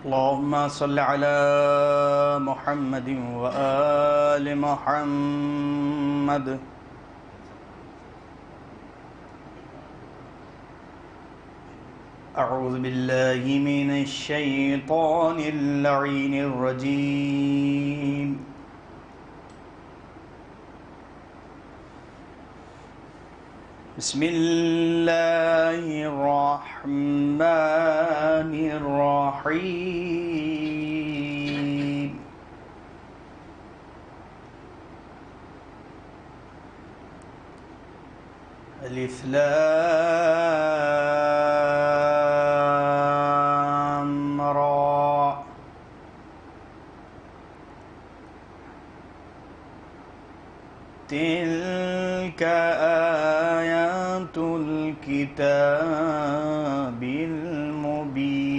اللهم صل على محمد وآل محمد. أعوذ بالله من الشيطان اللعين الرجيم. بسم الله الرحمن الرحيم. ألف لام را. تلك آيات الكتاب المبين.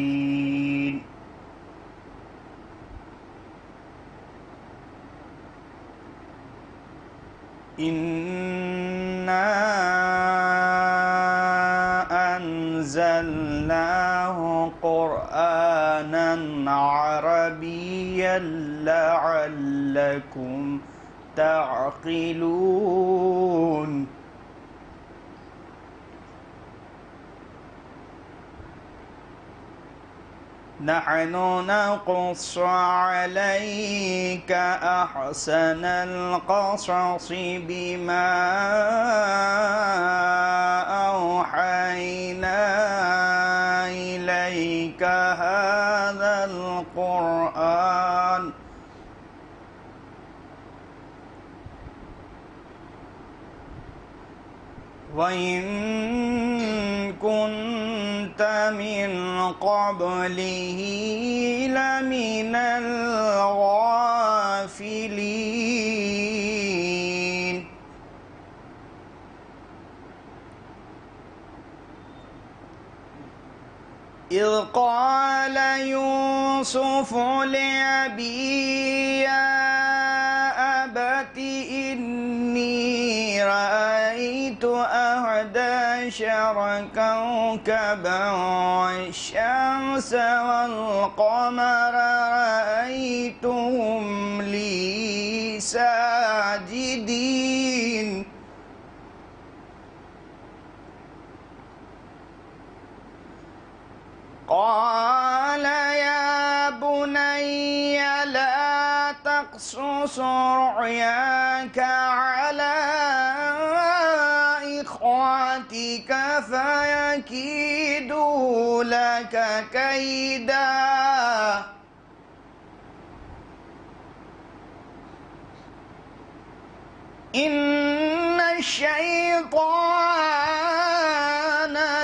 إنا أنزلناه قرآنا عربيا لعلكم تعقلون. نحن نقص عليك أحسن القصص بما أوحينا إليك هذا القرآن وإن كنت من قبله لمن الغافلين. إذ قال يوسف لأبيه يا أبت إني رأيت أحد عشر كوكبا والشمس والقمر رأيتهم لي ساجدين. قال يا بني لا تقصص رؤياك على إخوتك فيكيدوا لك كيدا إن الشيطان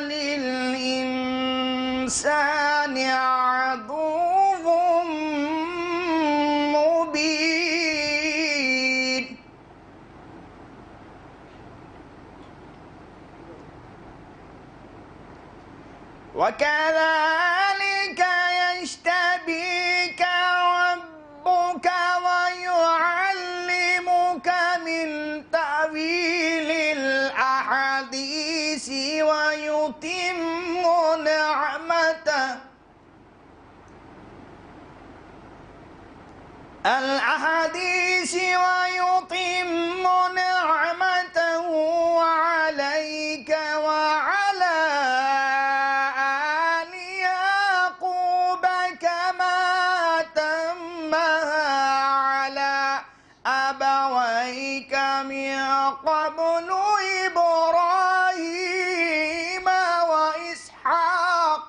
للإنسان عدو مبين. وكذلك يجتبيك ربك ويعلمك من تأويل الأحاديث ويتم نعمته عليك وعلى آل يعقوب كما أتمها على أبويك من قبل إبراهيم وإسحاق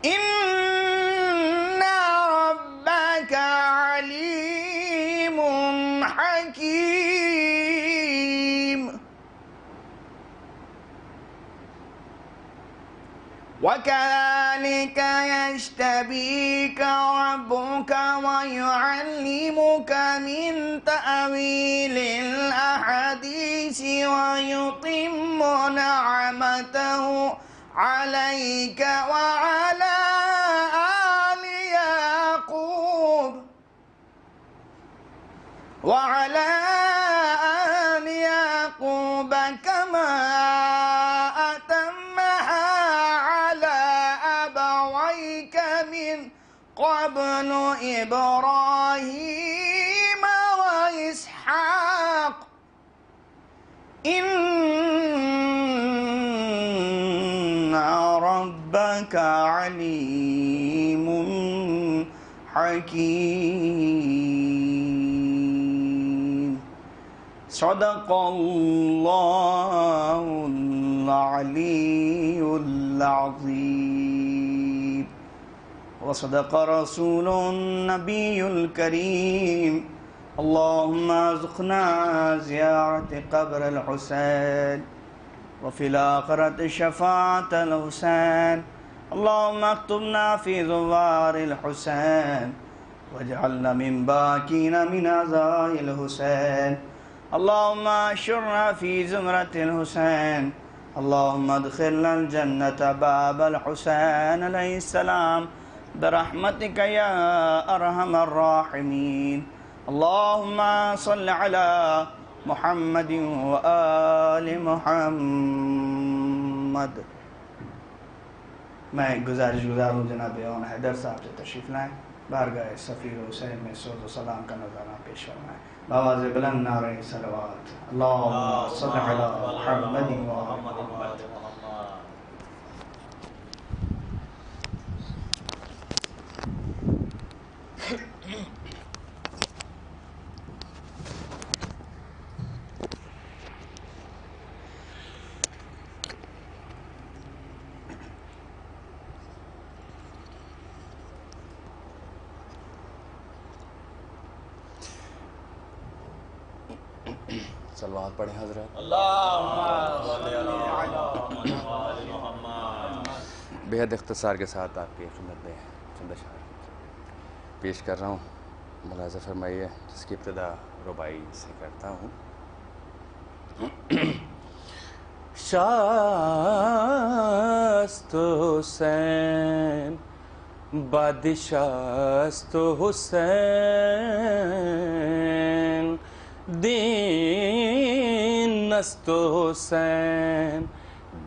إن ربك عليم حكيم. وكذلك يجتبيك ربك ويعلمك من تأويل الأحاديث ويتم نعمته عليك وعلى آل يعقوب وعلى آل يعقوب كما أتمها على إبراهيم وإسحاق إن ربك عليم حكيم صدق الله العلي العظيم وصدق رسول النبي الكريم اللهم ارزقنا زيارة قبر الحسين وفي الآخرة شفاعة الحسين اللهم اكتبنا في زوار الحسين واجعلنا من باكين من عزاء الحسين اللهم اشرنا في زمرة الحسين اللهم ادخلنا الجنة باب الحسين عليه السلام برحمتك يا أرحم الراحمين اللهم صل على محمد وآل محمد. میں گزارش گزار ہوں جناب اون حیدر صاحب سے تشریف لائیں، بارگاہ سفیر حسین میں سوز و سلام کا نظرانہ پیش فرمائیں، بآواز بلند نعرہ صلوات اللہم صل علی محمد وآل محمد. صلوات پڑھیں حضرت. بہت اختصار کے ساتھ آپ کی خدمت میں چند اشعار پیش کر رہا ہوں، ملاحظہ فرمائیے، جس کی ابتدا رباعی سے کرتا ہوں. شاست حسین بادشاست حسین دین است حسین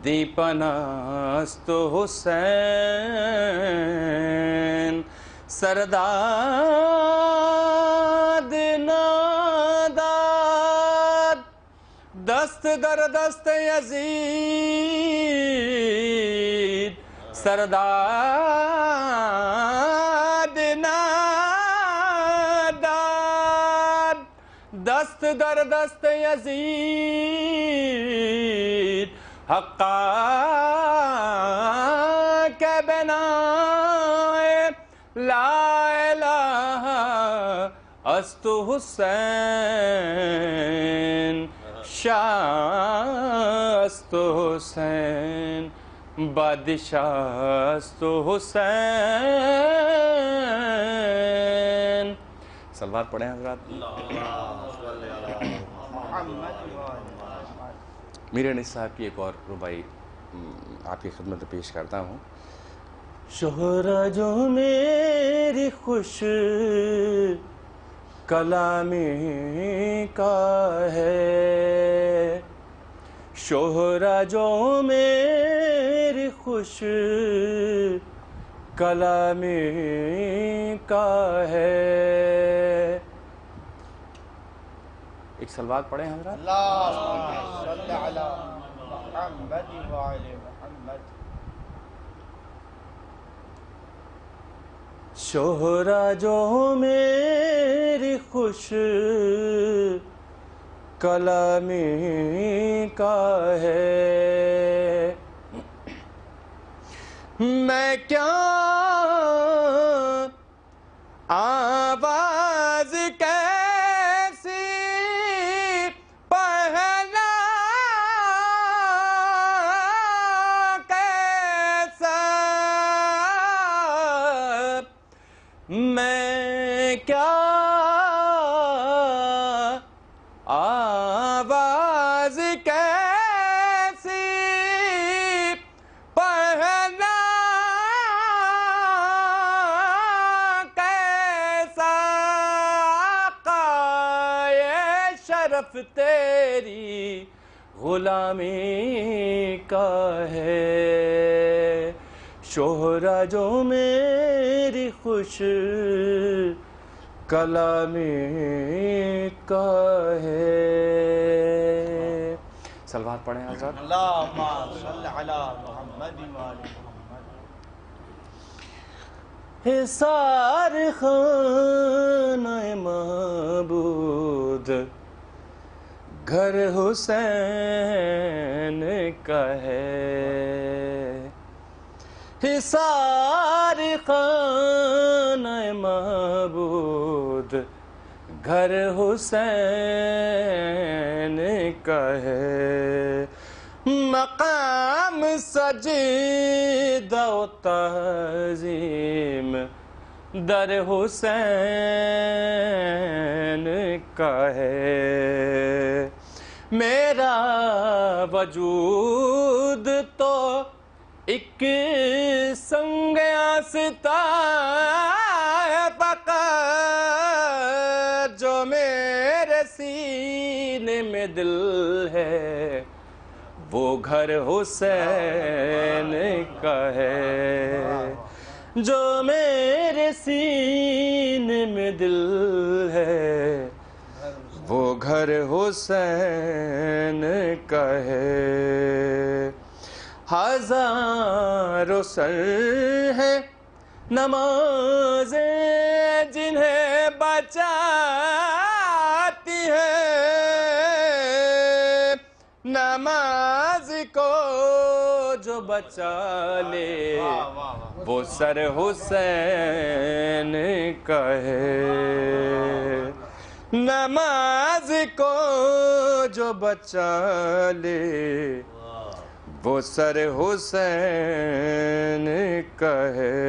دیپناست حسین سرداد ناداد دست در دست یزید سرداد ناداد دست در دست یزید حقا کے بنائے لا الہ است حسین شاہ است حسین بادشاہ است حسین. صلوات پڑھیں حضرات. میر انیس صاحب کی ایک اور رباعی آپ کی خدمت میں پیش کرتا ہوں. شہرہ جو میری خوش کلامی کا ہے، شہرہ جو میری خوش کلامی کا ہے. ایک صلوات پڑھیں حضرات. اللہم صل علی محمد وآل محمد. شہرہ جو میری خوش کلامی کا ہے، میں کیا آواز کیسی پہلا کیسا، میں کیا آواز کیسی پہلا کیسا، آقائے شرف تیری غلامی کا ہے. شہرہ جو میری خوش کلامی کا ہے. صلوات پڑھیں حضرات. اللہم صل علی محمد وآل محمد. حصار خانہ معبود گھر حسین کا ہے. حصار خانہ معبود گھر حسین کا ہے. مقام سجدہ و تعظیم در حسین کا ہے. میرا وجود تو ایک سنگ آستہ ہے فقط جو میرے سینے میں دل ہے وہ گھر حسین کا ہے. جو میرے سینے میں دل ہے وہ گھر حسین کا ہے. ہزاروں سر ہے نمازیں جنہیں بچاتی ہے. نماز کو جو بچا لے وہ سر حسین کا ہے. نماز کو جو بچا لے وہ سر حسین کا ہے.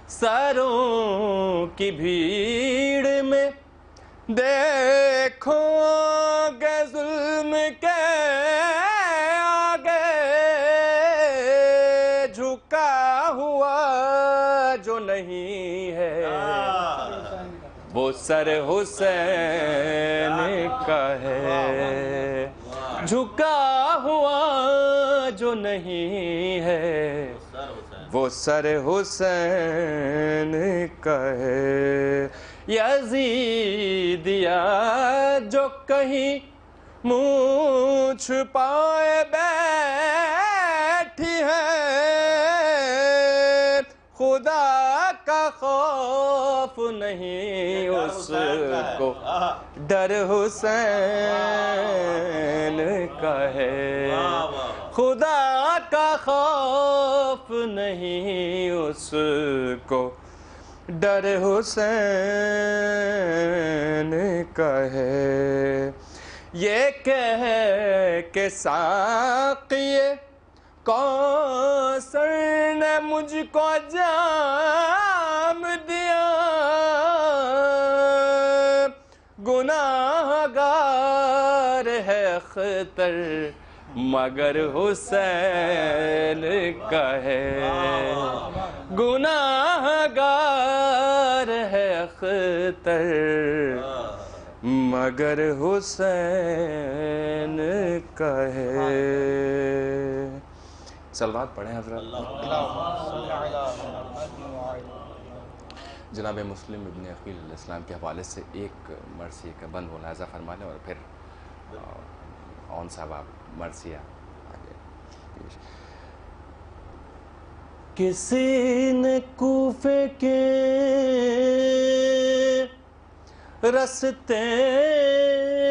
سروں کی بھیڑ میں دیکھو گے ظلم کے آگے جھکا ہوا جو نہیں ہے وہ سر حسین کا ہے. جھکا ہوا جو نہیں ہے وہ سر حسین کا ہے. یزیدیہ جو کہیں منہ چھپائے بیٹھی ہے خدا کا خوف نہیں اس کو ڈر حسین کا ہے. خدا کا خوف نہیں اس کو ڈر حسین کا ہے. یہ کہہ کے ساقی کوثر نے مجھ کو جام دیا گناہ گار ہے اختر مگر حسین کا ہے. گناہ گار ہے اختر مگر حسین کا ہے. صلوات پڑھیں حضرات. جناب مسلم ابن عقیل علیہ السلام کے حوالے سے ایک مرثیہ کا بند ملاحظہ فرما لیں اور پھر اون صاحب آپ مرثیہ آگے پیش. کسی نے کوفے کے رستے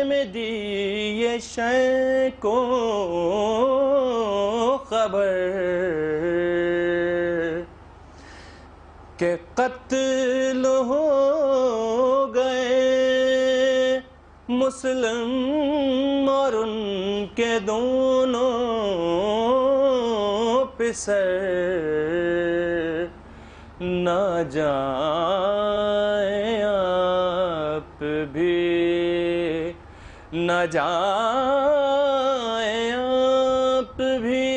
میں دی یہ شے کو خبر کہ قتل ہو گئے مسلم اور ان کے دونوں پسر نہ جائیں آپ بھی نہ جائیں آپ بھی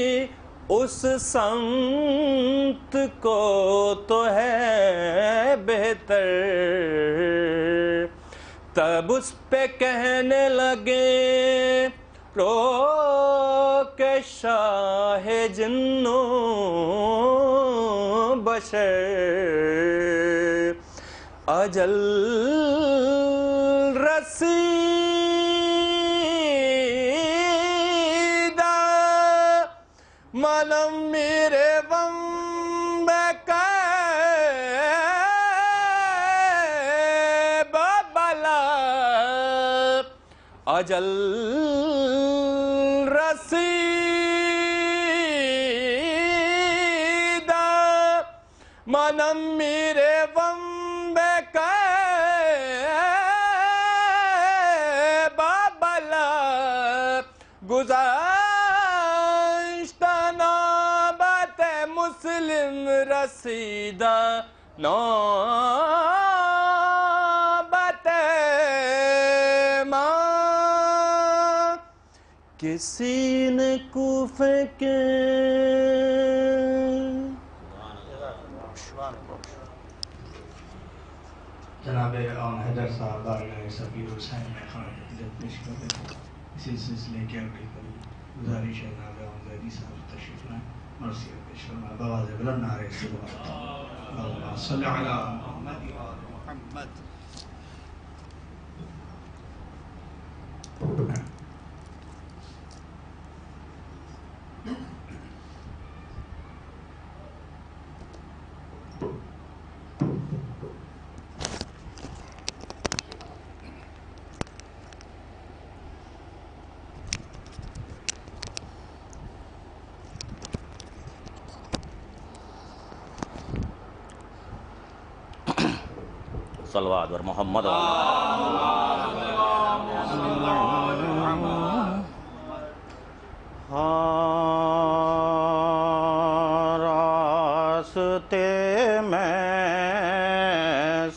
اس سمت کو تو ہے بہتر. تب اس پہ کہنے لگے رو کے شاہ جنوں بشر اجل رسیدہ ملم میرے بم بابلا اجل رسیدہ منم میرے بم بابلا گزشتہ نوبت مسلم رسیدہ نوبت ماں کسی نے کوفے کے جناب اون حیدر صاحب بارگاہ سفیر حسین میں خان عقیدت پیش کرتے ہیں. اسی سلسلے کے اگلی گزارش ہے جناب اون زیدی صاحب تشریف لائیں مرثیت پیش فرمائیں. بآواز بلند نعرہ صلوات اللہم صل علی محمد و آل محمد. صلوات اور محمد راستے میں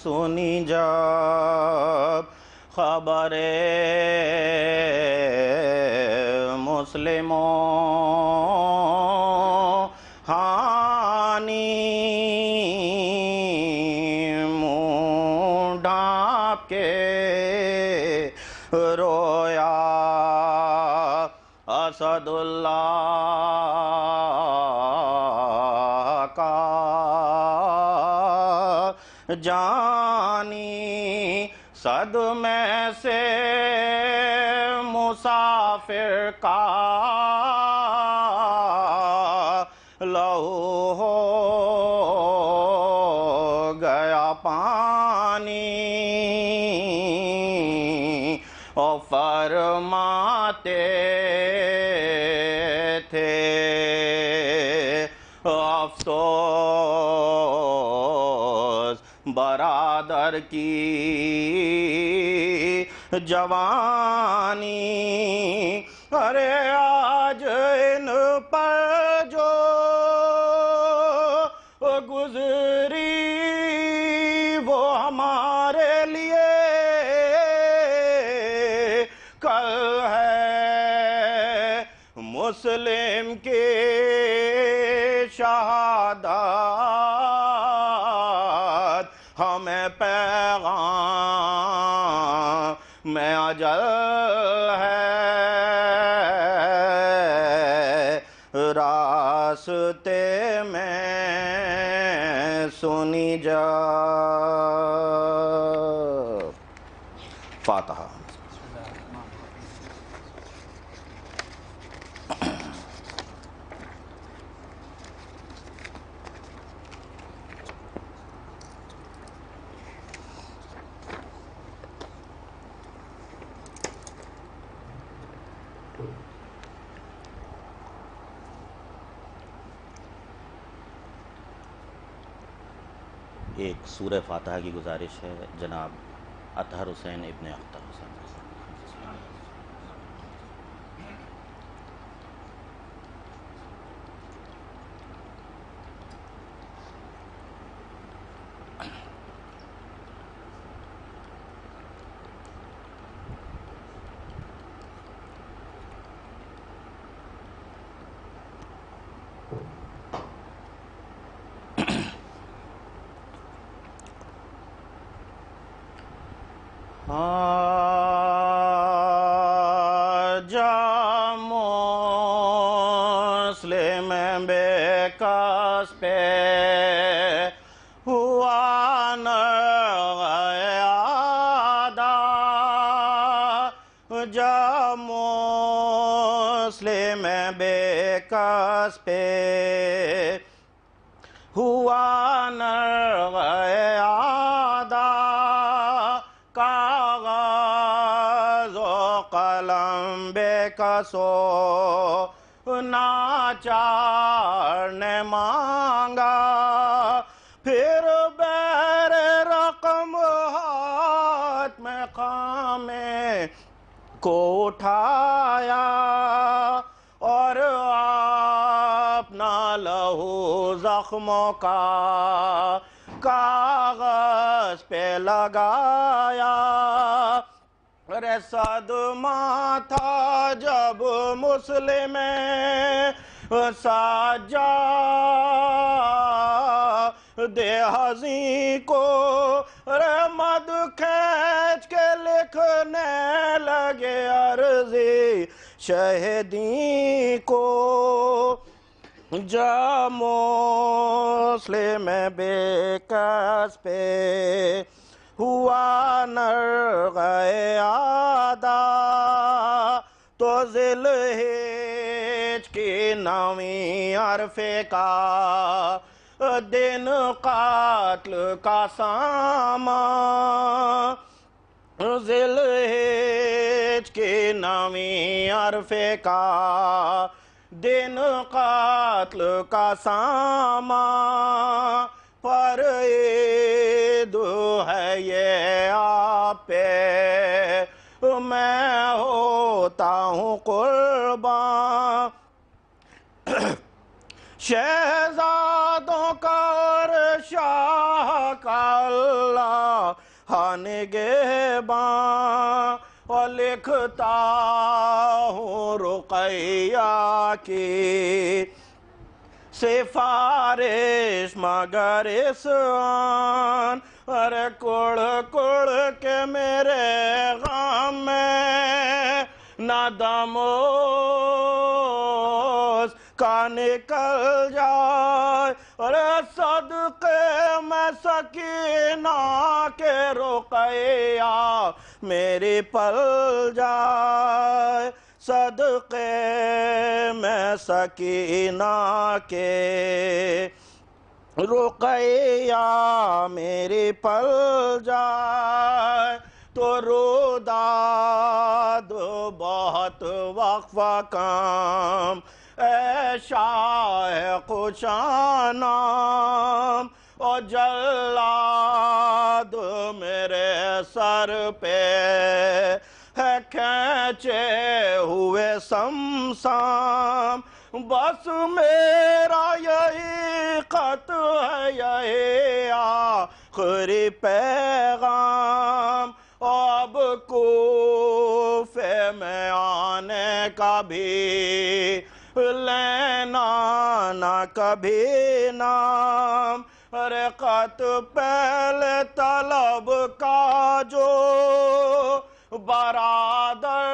سنی جب خبر مسلموں ہانی رویا اسد اللہ کا جانی صدمے سے مسافر کا لہو ہو گیا پانی اور فرماتے تھے افسوس برادر کی جوانی ارے آج ان پر جو گزری وہ ہمارے لیے کل ہے مسلم کی شہادت ہمیں پیغام میں اجل ہے راستے میں سنی جا فاتحہ. ایک سورہ فاتحہ کی گزارش ہے جناب اطہر حسین ابن اختر حسین. جا مسلم بے کس پہ ہوا نغمہ جا مسلم بے کس پہ ہوا نرغہ عادا کاغذ و قلم بے کسو ناچار نے مانگا پھر بیر رقم ہاتھ میں خامے کو اٹھایا اور اپنا لہو زخموں کا کاغذ پہ لگایا ارے صدمہ تھا جب مسلم سجاد حزین کو رحمت کھینچ کے لکھنے لگے عرضی شہیدی کو جا مسلم بے کس پہ ہوا نرغہ عادا تو ذی الحجہ کی نویں عرفے کا دن قاتل کا سامان ذی الحجہ کی نویں عرفے کا دن قاتل کا سامان پر عید ہے یہ آپ پہ میں ہوتا ہوں قربان شہزادوں کا اور شاہ کا اللہ نگہباں اور لکھتا ہوں رقیہ کی سفارش مگر اس آن ارے کڑ کڑ کے میرے غم میں نہ دموس کا نکل جائے ارے صدقے میں سکینہ کے رقیہ میری پل جائے صدقے میں سکینہ کے رقیہ میری پل جائے تو روداد بہت وقفہ کام اے شاہ خوشانام اور جلاد میرے سر پہ ہے کھینچے ہوئے سمسام بس میرا یہی خط ہے یہی آخری پیغام اب کوفے میں آنے کا بھی لینا نہ کبھی نام ارے خط پہلے طلب کا جو برادر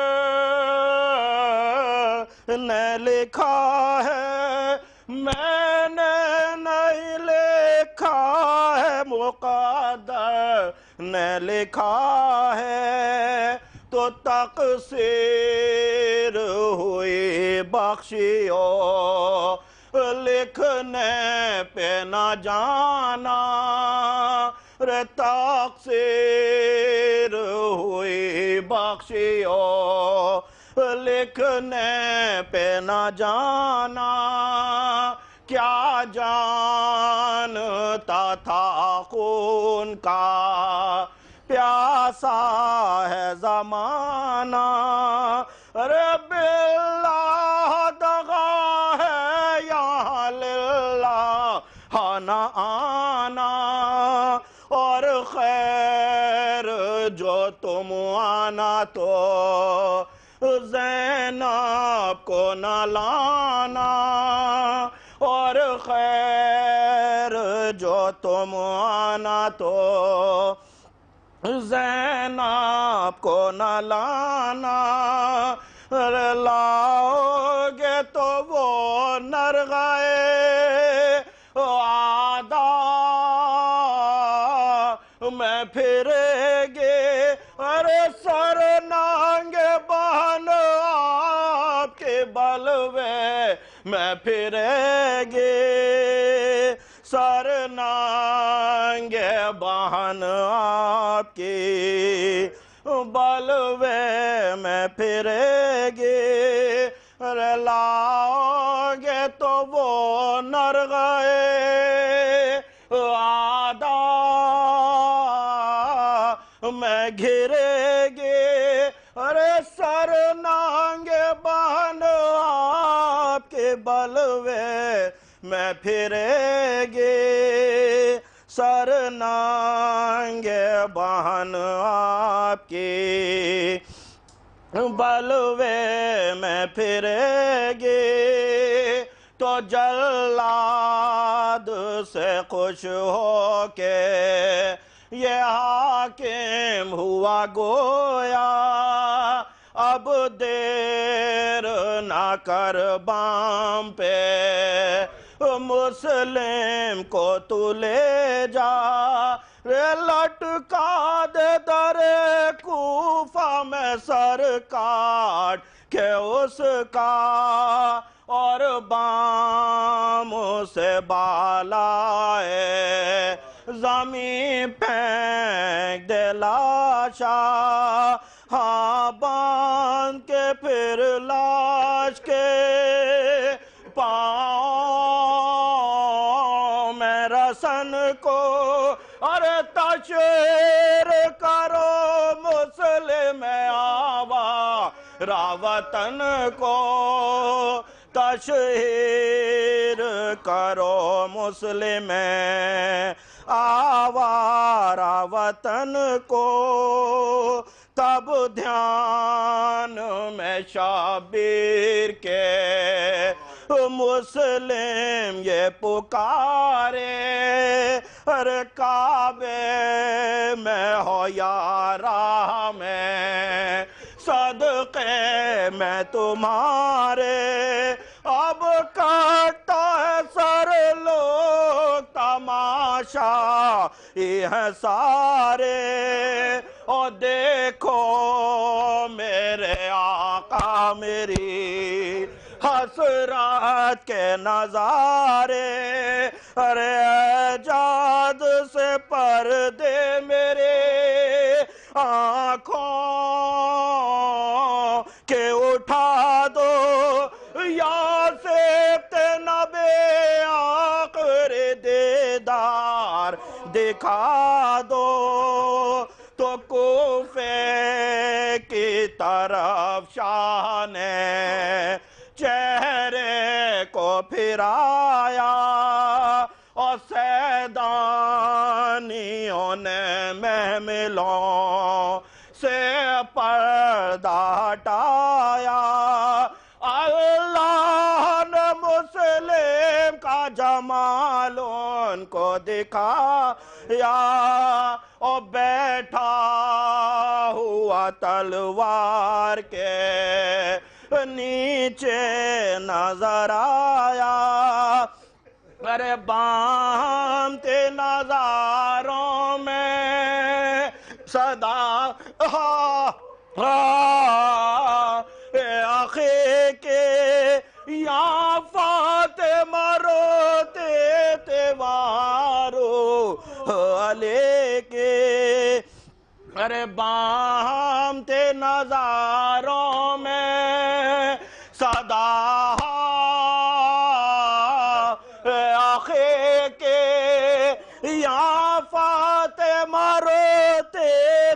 نے لکھا ہے میں نے نہیں لکھا ہے مقدر نے لکھا ہے تو تقصیر ہوئی بخشیو لکھنے پہ نہ جانا رے تقصیر ہوئی بخشیو لکھنے پہ نہ جانا کیا جانتا تھا خون کا پیاسا ہے زمانہ رب اللہ دغا ہے یہاں للہ نہ آنا اور خیر جو تم آنا تو زینب کو نہ لانا اور خیر جو تم آنا تو زینب کو نہ لانا لاؤ گے تو وہ نرغائے عادا میں پھرے گے ارے سر نانگے باہر بلوے میں پھرے گے سر ننگے بہن آپ کی بلوے میں پھرے گے لاؤ گے تو وہ نرغے آدھا میں گھرے گے ارے سر ننگے بہن آپ کے بلوے میں پھرے گے سر ننگے بہن آپ کی بلوے میں پھرے گے تو جلاد سے خوش ہو کے یہ حاکم ہوا گویا اب دیر نہ کر بام پہ مسلم کو تو لے جا لٹکا دے در کوفہ میں سر کاٹ کے اس کا اور بام سے بالائے زمین پھینک دے لاشا ہاں باندھ کے پھر لاش کے پاؤں میں رسن کو اور تشہیر کرو مسلم آوا راوطن کو تشہیر کرو مسلم آوارا وطن کو تب دھیان میں شبیر کے مسلم یہ پکارے ہر کعبے میں ہو یا راہ میں صدقے میں تمہارے اب کٹتا ہے سر لوگ تماشا یہ ہے سارے اور دیکھو میرے آقا میری حسرات کے نظارے ارے اعجاز سے پردے میرے آنکھوں کے اٹھا دو یا سے نبے آخر دیدار دکھا دو تو کوفے کی طرف شاہ نے چہرے کو پھرایا اور سیدانیوں نے محملوں سے پردہ ہٹایا اللہ نے مسلم کا جمال ان کو دکھایا اور بیٹھا ہوا تلوار کے نیچے نظر آیا ارے بام تے نظاروں میں صدا آخے کے یا فاطمہ روتے تیوارو علیہ کے ارے بام تے نظاروں میں صدا آخے کے یا فاطمہ روتے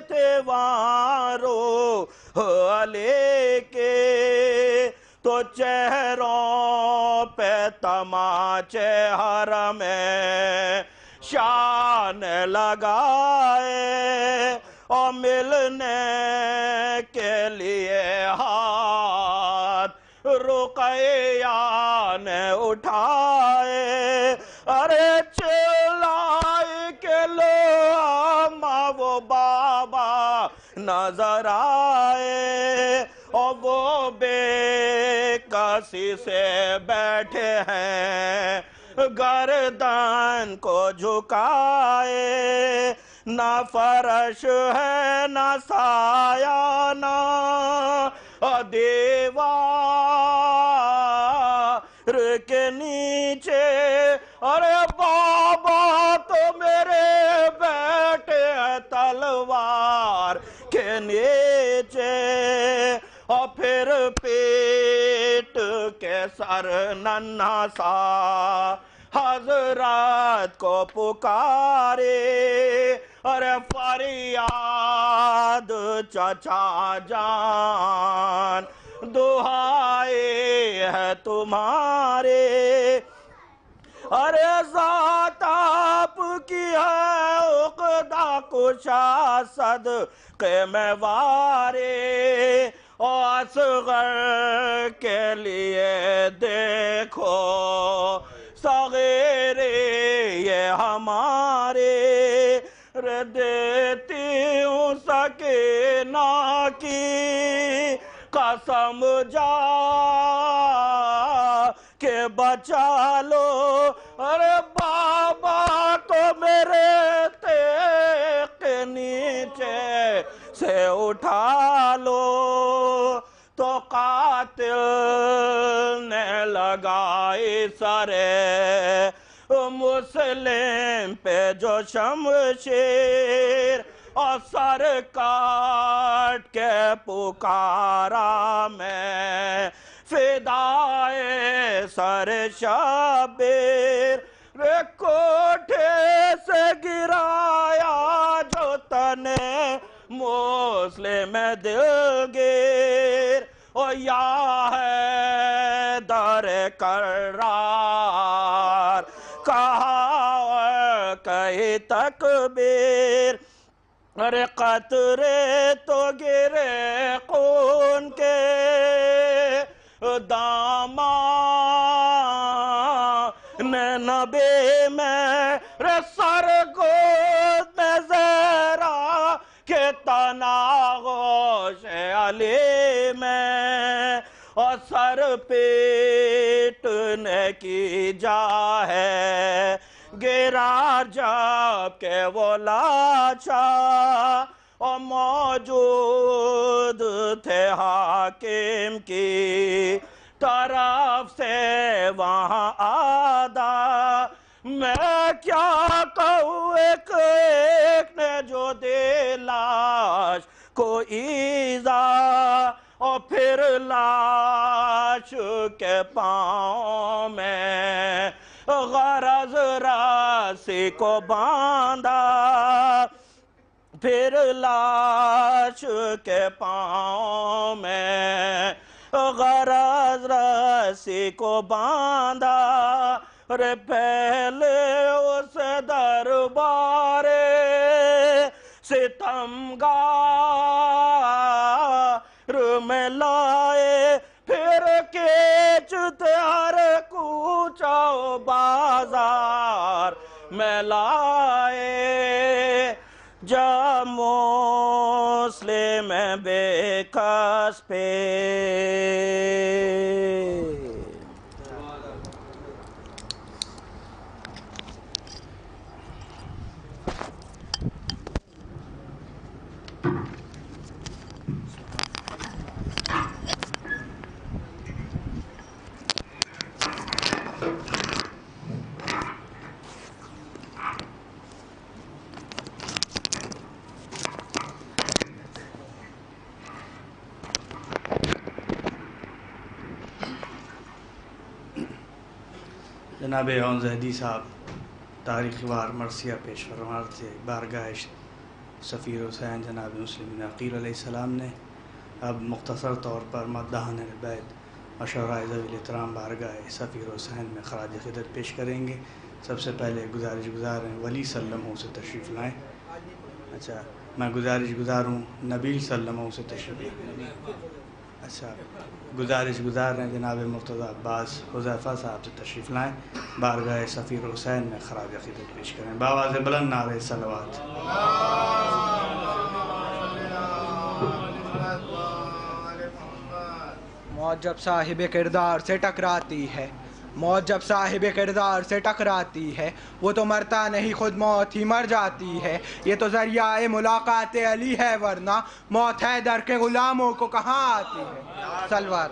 تیوارو علیہ کے تو چہروں پہ تماچے حرم شان لگائے اور ملنے کے لیے ہاتھ رقیہ نے اٹھائے ارے چلائے کہ لو اماں وہ بابا نظر آئے اور وہ بے کسی سے بیٹھے ہیں گردن کو جھکائے نہ فرش ہے نہ سایہ نہ دیوار نیچے ارے بابا تو میرے بیٹے تلوار کے نیچے اور پھر پیٹ کے سر ننھا سا حضرات کو پکارے ارے فریاد چچا جان دعائیں ہے تمہارے ارے ذات آپ کی ہے عقدہ کشا صدقے میں وارے اور اصغر کے لیے دیکھو صغیرے یہ ہمارے دیتی ہوں سکینہ کی قسم جا کہ بچا لو ارے بابا تو میرے تیغ کے نیچے سے اٹھا لو تو قاتل نے لگائی سرے مسلم پہ جو شمشیر اور سر کاٹ کے پکارا میں فدائے سر شبیر رے کوٹھے سے گرایا جو تنے مسلم دلگیر اور یا ہے در کرار کہا کہی تکبیر ارے قطرے تو گرے خون کے دامان نبی میں رے سر گود میں زہرا کے تناغوش علی میں اور سر پیٹنے کی جا ہے گرا جب کہ وہ لاچا اور موجود تھے حاکم کی طرف سے وہاں آدھا میں کیا کہوں ایک نے جو دے لاش کو ایزا اور پھر لاش کے پاؤں میں غرض راسی کو باندھا پھر لاش کے پاؤں میں غرض راسی کو باندھا رے پہلے اس دربار ستمگار میں لائے پھر کھینچتے ہر کوچہ و بازار میں لائے جب مسلم بے کس پہ جناب اون زہدی صاحب تاریخ وار مرثیہ پیش فرما تھے بارگاہ سفیر حسین جناب مسلم بن عقیل علیہ السلام نے اب مختصر طور پر مداحن البیت مشورہ ذوی الاحترام بارگاہ سفیر حسین میں خراج عقیدت پیش کریں گے. سب سے پہلے گزارش گزار ہیں ولی سلموں سے تشریف لائیں. اچھا میں گزارش گزار ہوں نبیل سلموں سے تشریف لائیں. اچھا گزارش گزار ہیں جناب مرتضی عباس حذیفہ صاحب سے تشریف لائیں بارگاہ سفیر حسین میں خراج عقیدت پیش کریں. بآواز بلند نعرہ صلوات. موت جب صاحب کردار سے ٹکراتی ہے، موت جب صاحب کردار سے ٹکراتی ہے وہ تو مرتا نہیں خود موت ہی مر جاتی ہے. یہ تو ذریعہ ملاقات علی ہے ورنہ موت ہے در کے غلاموں کو کہاں آتی ہے. سلوات.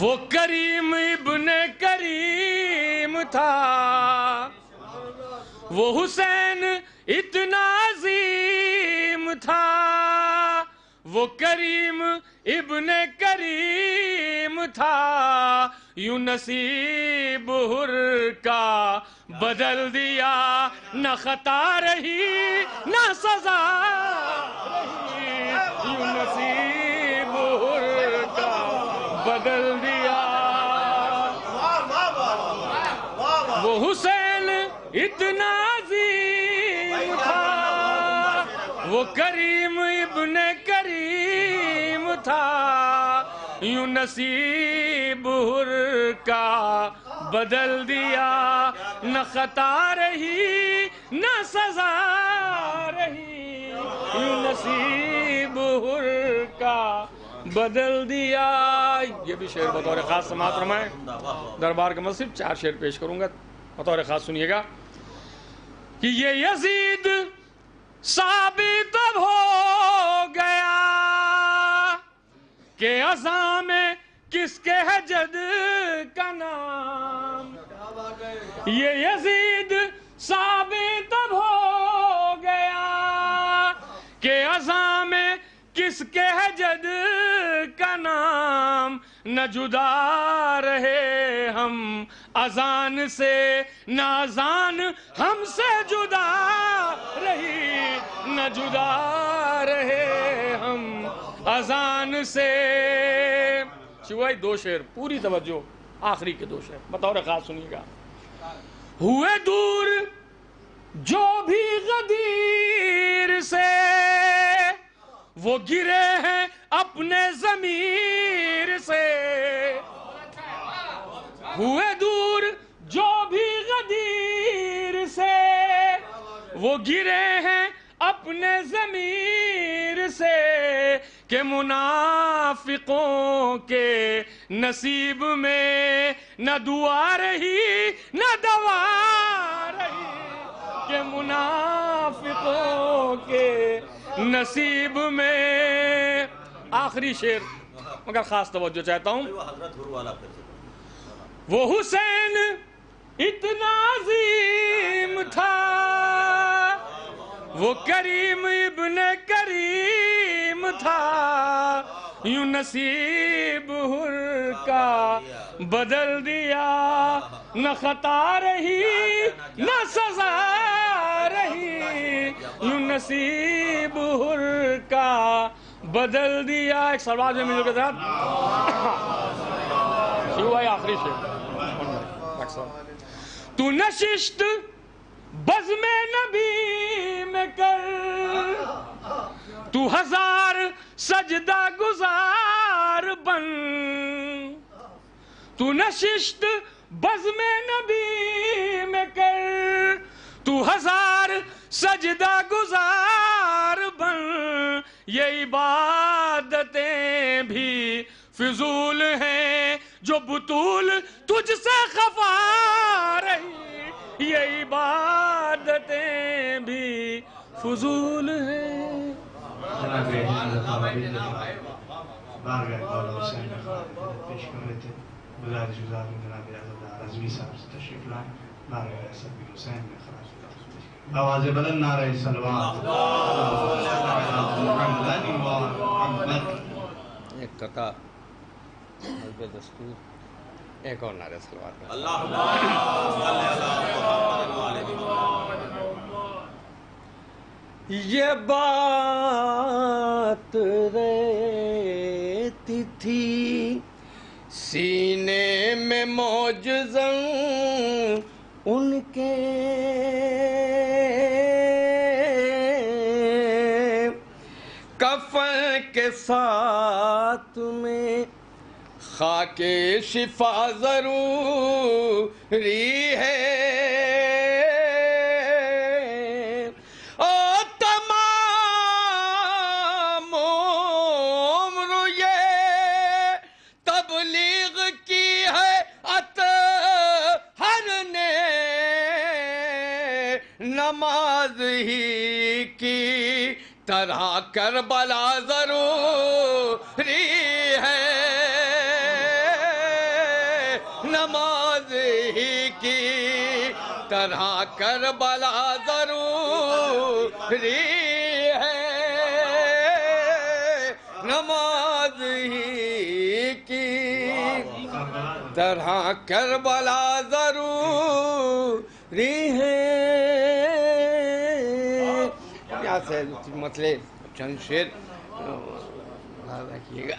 وہ کریم ابن کریم تھا، وہ حسین اتنا عظیم تھا، وہ کریم ابن کریم تھا، یوں نصیب حر کا بدل دیا، نہ خطا رہی نہ سزا رہی، یوں نصیب حر کا بدل دیا۔ وہ حسین اتنا عظیم تھا، وہ کریم ابن کریم تھا، یوں نصیب حر کا بدل دیا، نہ خطا رہی نہ سزا رہی، یوں نصیب حر کا بدل دیا۔ یہ بھی شعر بطور خاص سماعت فرمائیں۔ دربار کا مطلب صرف 4 شعر پیش کروں گا، بطور خاص سنیے گا کہ یہ یزید ثابت اب ہو گیا کہ ازاں میں کس کے ہے جد کا نام، یہ یزید ثابت اب ہو گیا کہ ازاں میں کس کے ہے جد کا نام، نہ جدا رہے ہم اذان سے، نہ اذان ہم سے جدا رہی، نہ جدا رہے ہم اذان سے۔ سوائے 2 شعر، پوری توجہ، آخری کے 2 شعر بطور خاص سنیے گا۔ ہوئے دور جو بھی غدیر سے، وہ گرے ہیں اپنے ضمیر سے، ہوئے دور جو بھی غدیر سے، وہ گرے ہیں اپنے ضمیر سے، کہ منافقوں کے نصیب میں نہ دعا رہی نہ دوا رہی، کہ منافقوں کے نصیب میں۔ آخری شعر مگر خاص توجہ چاہتا ہوں۔ وہ حسین اتنا عظیم تھا، وہ کریم ابن کریم تھا، یوں نصیب حر کا بدل دیا، نہ خطا رہی نہ سزا رہی، یوں نصیب حر کا بدل دیا۔ ایک سلوات میں مل کے ساتھ شروع ہے آخری شعر۔ تو نشست بزم نبی میں کر، تو 1000 سجدہ گزار بن، تو نشست بزم نبی میں کر، تو 1000 سجدہ گزار بن، یہ عبادتیں بھی فضول ہیں جو بطول تجھ سے خفا رہی، یہ عبادتیں بھی فضول ہیں۔ جناب بارگاہ مولا حسین پیش کر رہے تھے، گزارش گزار جناب عزیزدار رضوی صاحب سے تشریف لائیں، بارگاہ سبیل حسین میں خراج تحیت۔ آواز بلند نعرہ صلوات۔ ایک قطع حسب دستور، ایک اور نعرہ صلوات۔ یہ بات رہتی تھی سینے میں معجزاً ان کے، کفن کے ساتھ میں خاک شفا ضروری ہے، اور تمام عمر یہ تبلیغ کی ہے اطہر نے، نماز ہی کی طرح کربلا ضروری ہے، کربلا ضروری ہے، نماز ہی کی طرح کربلا ضروری ہے۔ یہاں سے مسئلے چند شعر ملاحظہ کیے گا،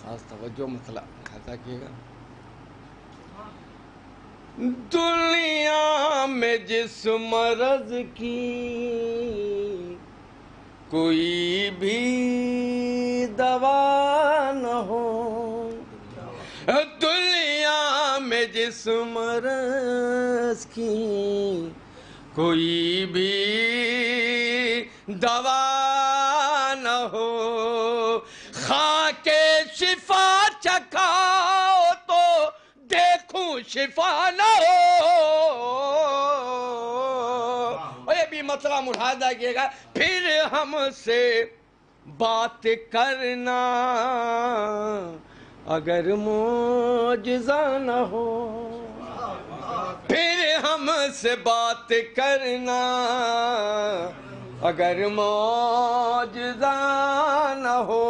خاص توجہ مسئلہ ملاحظہ کیے گا۔ دنیا میں جس مرض کی کوئی بھی دوا نہ ہو، دنیا میں جس مرض کی کوئی بھی دوا نہ ہو، خاک شفا چکھاؤ تو دیکھوں شفا نہ ہو۔ اور یہ بھی مسئلہ ملاحظہ کیے گا، پھر ہم سے بات کرنا اگر معجزہ نہ ہو، پھر ہم سے بات کرنا اگر معجزہ نہ ہو،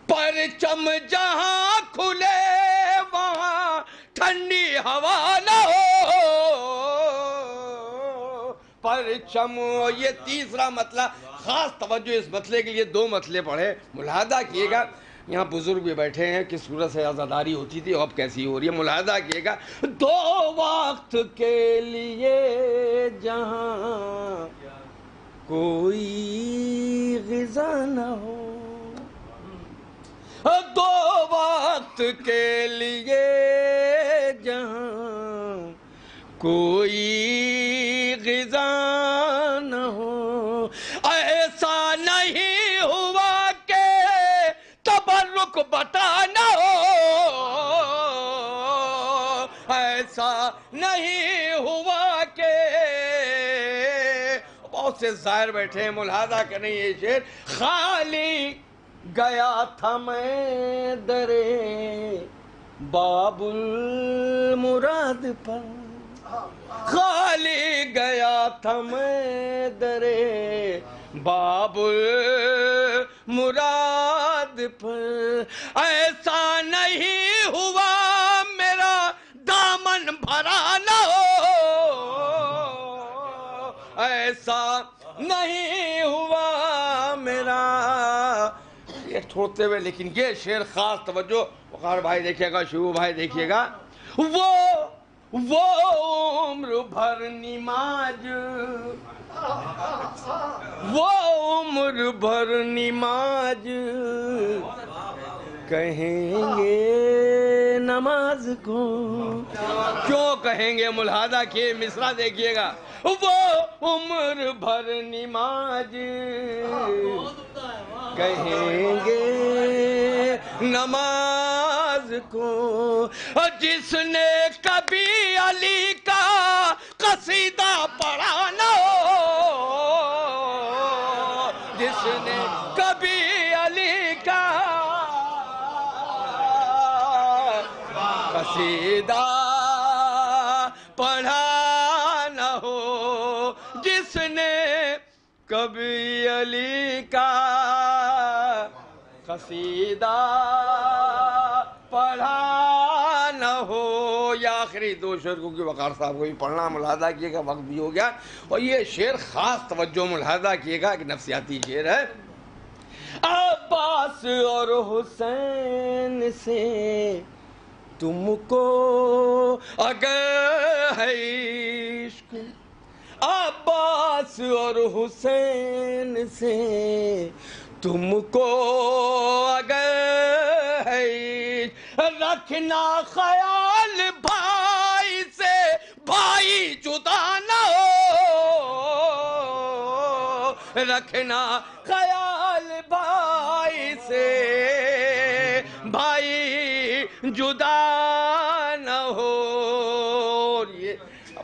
پرچم جہاں کھلے وہاں ٹھنڈی ہوا نہ ہو، پرچم۔ یہ تیسرا مسئلہ، خاص توجہ اس مسئلے کے لیے دو مسئلے پڑھے، ملاحظہ کیے گا۔ یہاں بزرگ بھی بیٹھے ہیں کہ صورت سے عزاداری ہوتی تھی، اب کیسی ہو رہی ہے، ملاحظہ کیے گا۔ دو وقت کے لیے جہاں کوئی غذا نہ ہو، دو وقت کے لیے جہاں کوئی غذا نہ ہو، ایسا نہیں ہوا کہ تبرک بتا نہ ہو، ایسا نہیں ہوا کہ بہت سے ظاہر بیٹھے ہیں، ملاحظہ کریں یہ شعر۔ خالی گیا تھا میں درے باب المراد پر، خالی گیا تھا میں درے باب المراد پر، ایسا نہیں ہوا میرا دامن بھرا نہ ہو، ایسا نہیں ہوا میرا۔ یہ چھوڑتے ہوئے لیکن یہ شعر خاص توجہ، وقار بھائی دیکھیے گا، شروع بھائی دیکھیے گا۔ وہ عمر بھر نماز، وہ عمر بھر نماز کہیں گے نماز کو، کیوں کہیں گے؟ ملاحظہ کیے، مصرع دیکھیے گا۔ وہ عمر بھر نماز کہیں گے نماز کو، جس نے کبھی علی کا قصیدہ پڑھا نہ ہو، جس نے کبھی علی کا قصیدہ پڑھا نہ ہو، جس نے کبھی علی کا قصیدہ پڑھا نہ ہو۔ یا آخری دو شعر کو کہ وقار صاحب کو بھی پڑھنا، ملاحظہ کیے گا، وقت بھی ہو گیا۔ اور یہ شعر خاص توجہ ملاحظہ کیے گا کہ نفسیاتی شعر ہے۔ عباس اور حسین سے تم کو اگر ہے عشق، عباس اور حسین سے تم کو اگر ہے رکھنا خیال بھائی سے، بھائی جدا نہ ہو، رکھنا خیال بھائی سے، بھائی جدا نہ ہو۔ یہ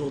2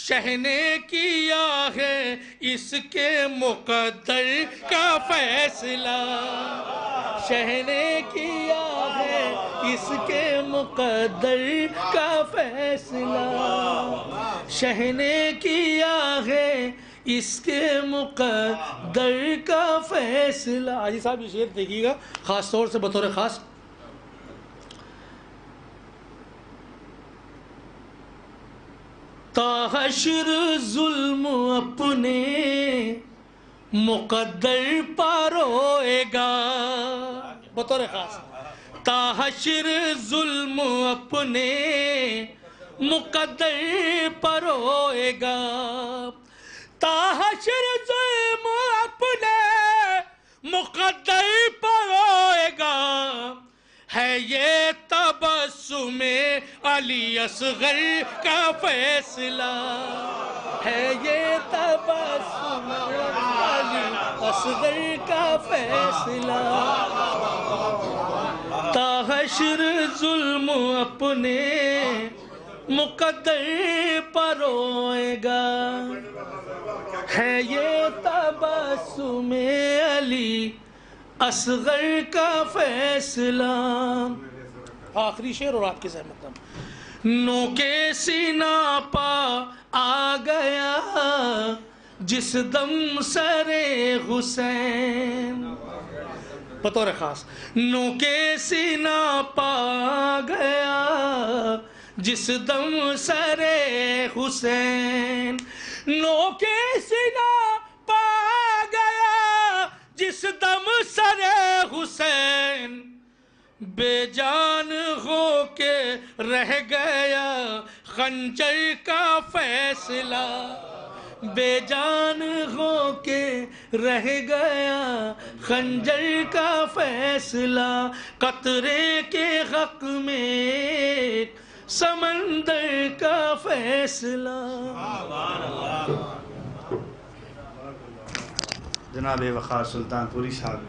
شہ نے کیا ہے اس کے مقدر کا فیصلہ، شہ نے کیا ہے اس کے مقدر کا فیصلہ، شہ نے کیا ہے اس کے مقدر کا فیصلہ۔ حاجی صاحب یہ شعر دیکھیے گا خاص طور سے بطور خاص۔ تا حشر ظلم اپنے مقدر پاروئے گا، بطور خاص، تا حشر ظلم اپنے مقدر پروئے گا، تا حشر ظلم اپنے مقدر پروئے گا، ہے یہ تبسم علی اصغر کا فیصلہ، ہے یہ تبسم علی اصغر کا فیصلہ، تا حشر ظلم اپنے مقدر پروئے گا، ہے یہ تبسم علی اصغر کا فیصلہ۔ آخری شعر اور آپ کی زحمت نام۔ نو کے سینہ پا آ گیا جس دم سر حسین، بطور خاص، نو کے سینہ پا آ گیا جس دم سر حسین، نو کے سینہ پا آ گیا جس دم سر حسین، بے جان ہو کے رہ گیا خنجر کا فیصلہ، بے جان ہو کے رہ گیا خنجر کا فیصلہ، قطرے کے حق میں سمندر کا فیصلہ۔ جناب وقار سلطان پوری صاحب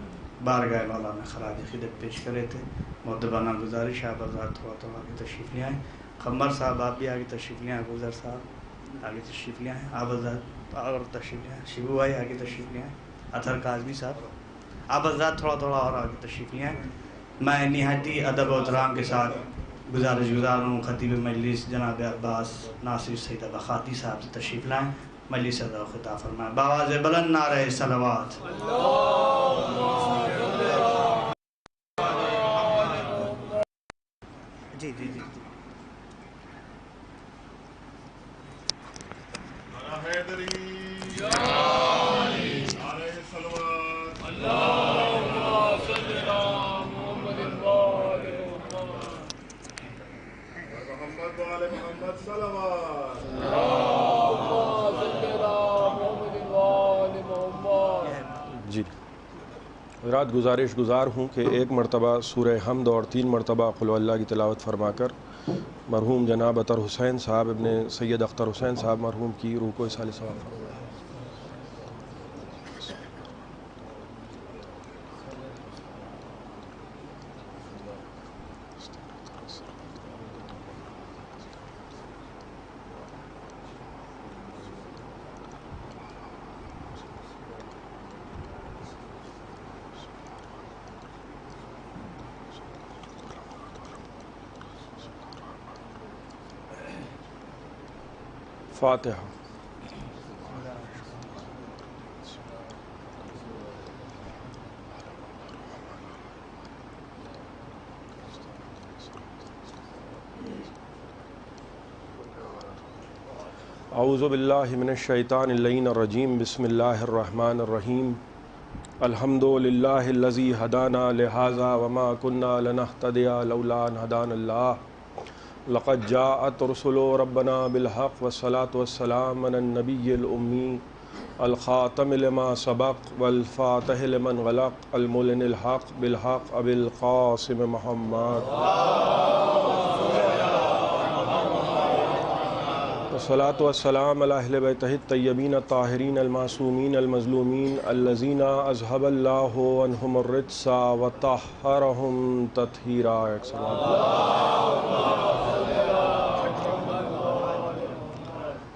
بارگاہ مولا میں خراج عقیدت پیش کرے تھے۔ مؤدبانہ گزارش آپ حضرات تھوڑا آگے تشریف لے آئیں۔ قمر صاحب آپ بھی آگے تشریف لے آئیں، گزر صاحب آگے تشریف لے آئیں، آپ حضرات اور تشریف لے آئیں، شیبو بھائی آگے تشریف لے آئیں، اطہر کاظمی صاحب آپ حضرات تھوڑا اور آگے تشریف لے آئیں۔ میں نہایتی ادب و احترام کے ساتھ گزارش گزار ہوں خطیب مجلس جناب عباس ناصر سید بخاتی صاحب سے تشریف لائیں، مجلس صدر و خطاب فرمائیں، بآواز بلند نعرہ صلوات۔ جی جی جی جی حضرات گزارش گزار ہوں کہ ایک مرتبہ سورہ حمد اور 3 مرتبہ قل ہو اللہ کی تلاوت فرما کر مرحوم جناب اطہر حسین صاحب ابن سید اختر حسین صاحب مرحوم کی روح کو اصال ثواب فرمائیں۔ فاتحہ۔ اعوذ باللہ من الشیطان اللعین الرجیم، بسم اللہ الرحمن الرحیم، الحمد للہ الذی ہدانا لہذا وما کنا لنہتدی لولا ان ہدانا اللہ، لقد جاءت رسل ربنا بالحق والصلاة والسلام علی النبی الامی الخاتم لما سبق والفاتح لمن غلق الملن الحق بالحق ابی القاسم محمد، والصلاة والسلام علی اہل بیتہ الطیبین الطاہرین المعصومین المظلومین الذین اذہب اللہ عنہم الرجس وطہرہم تطہیرا۔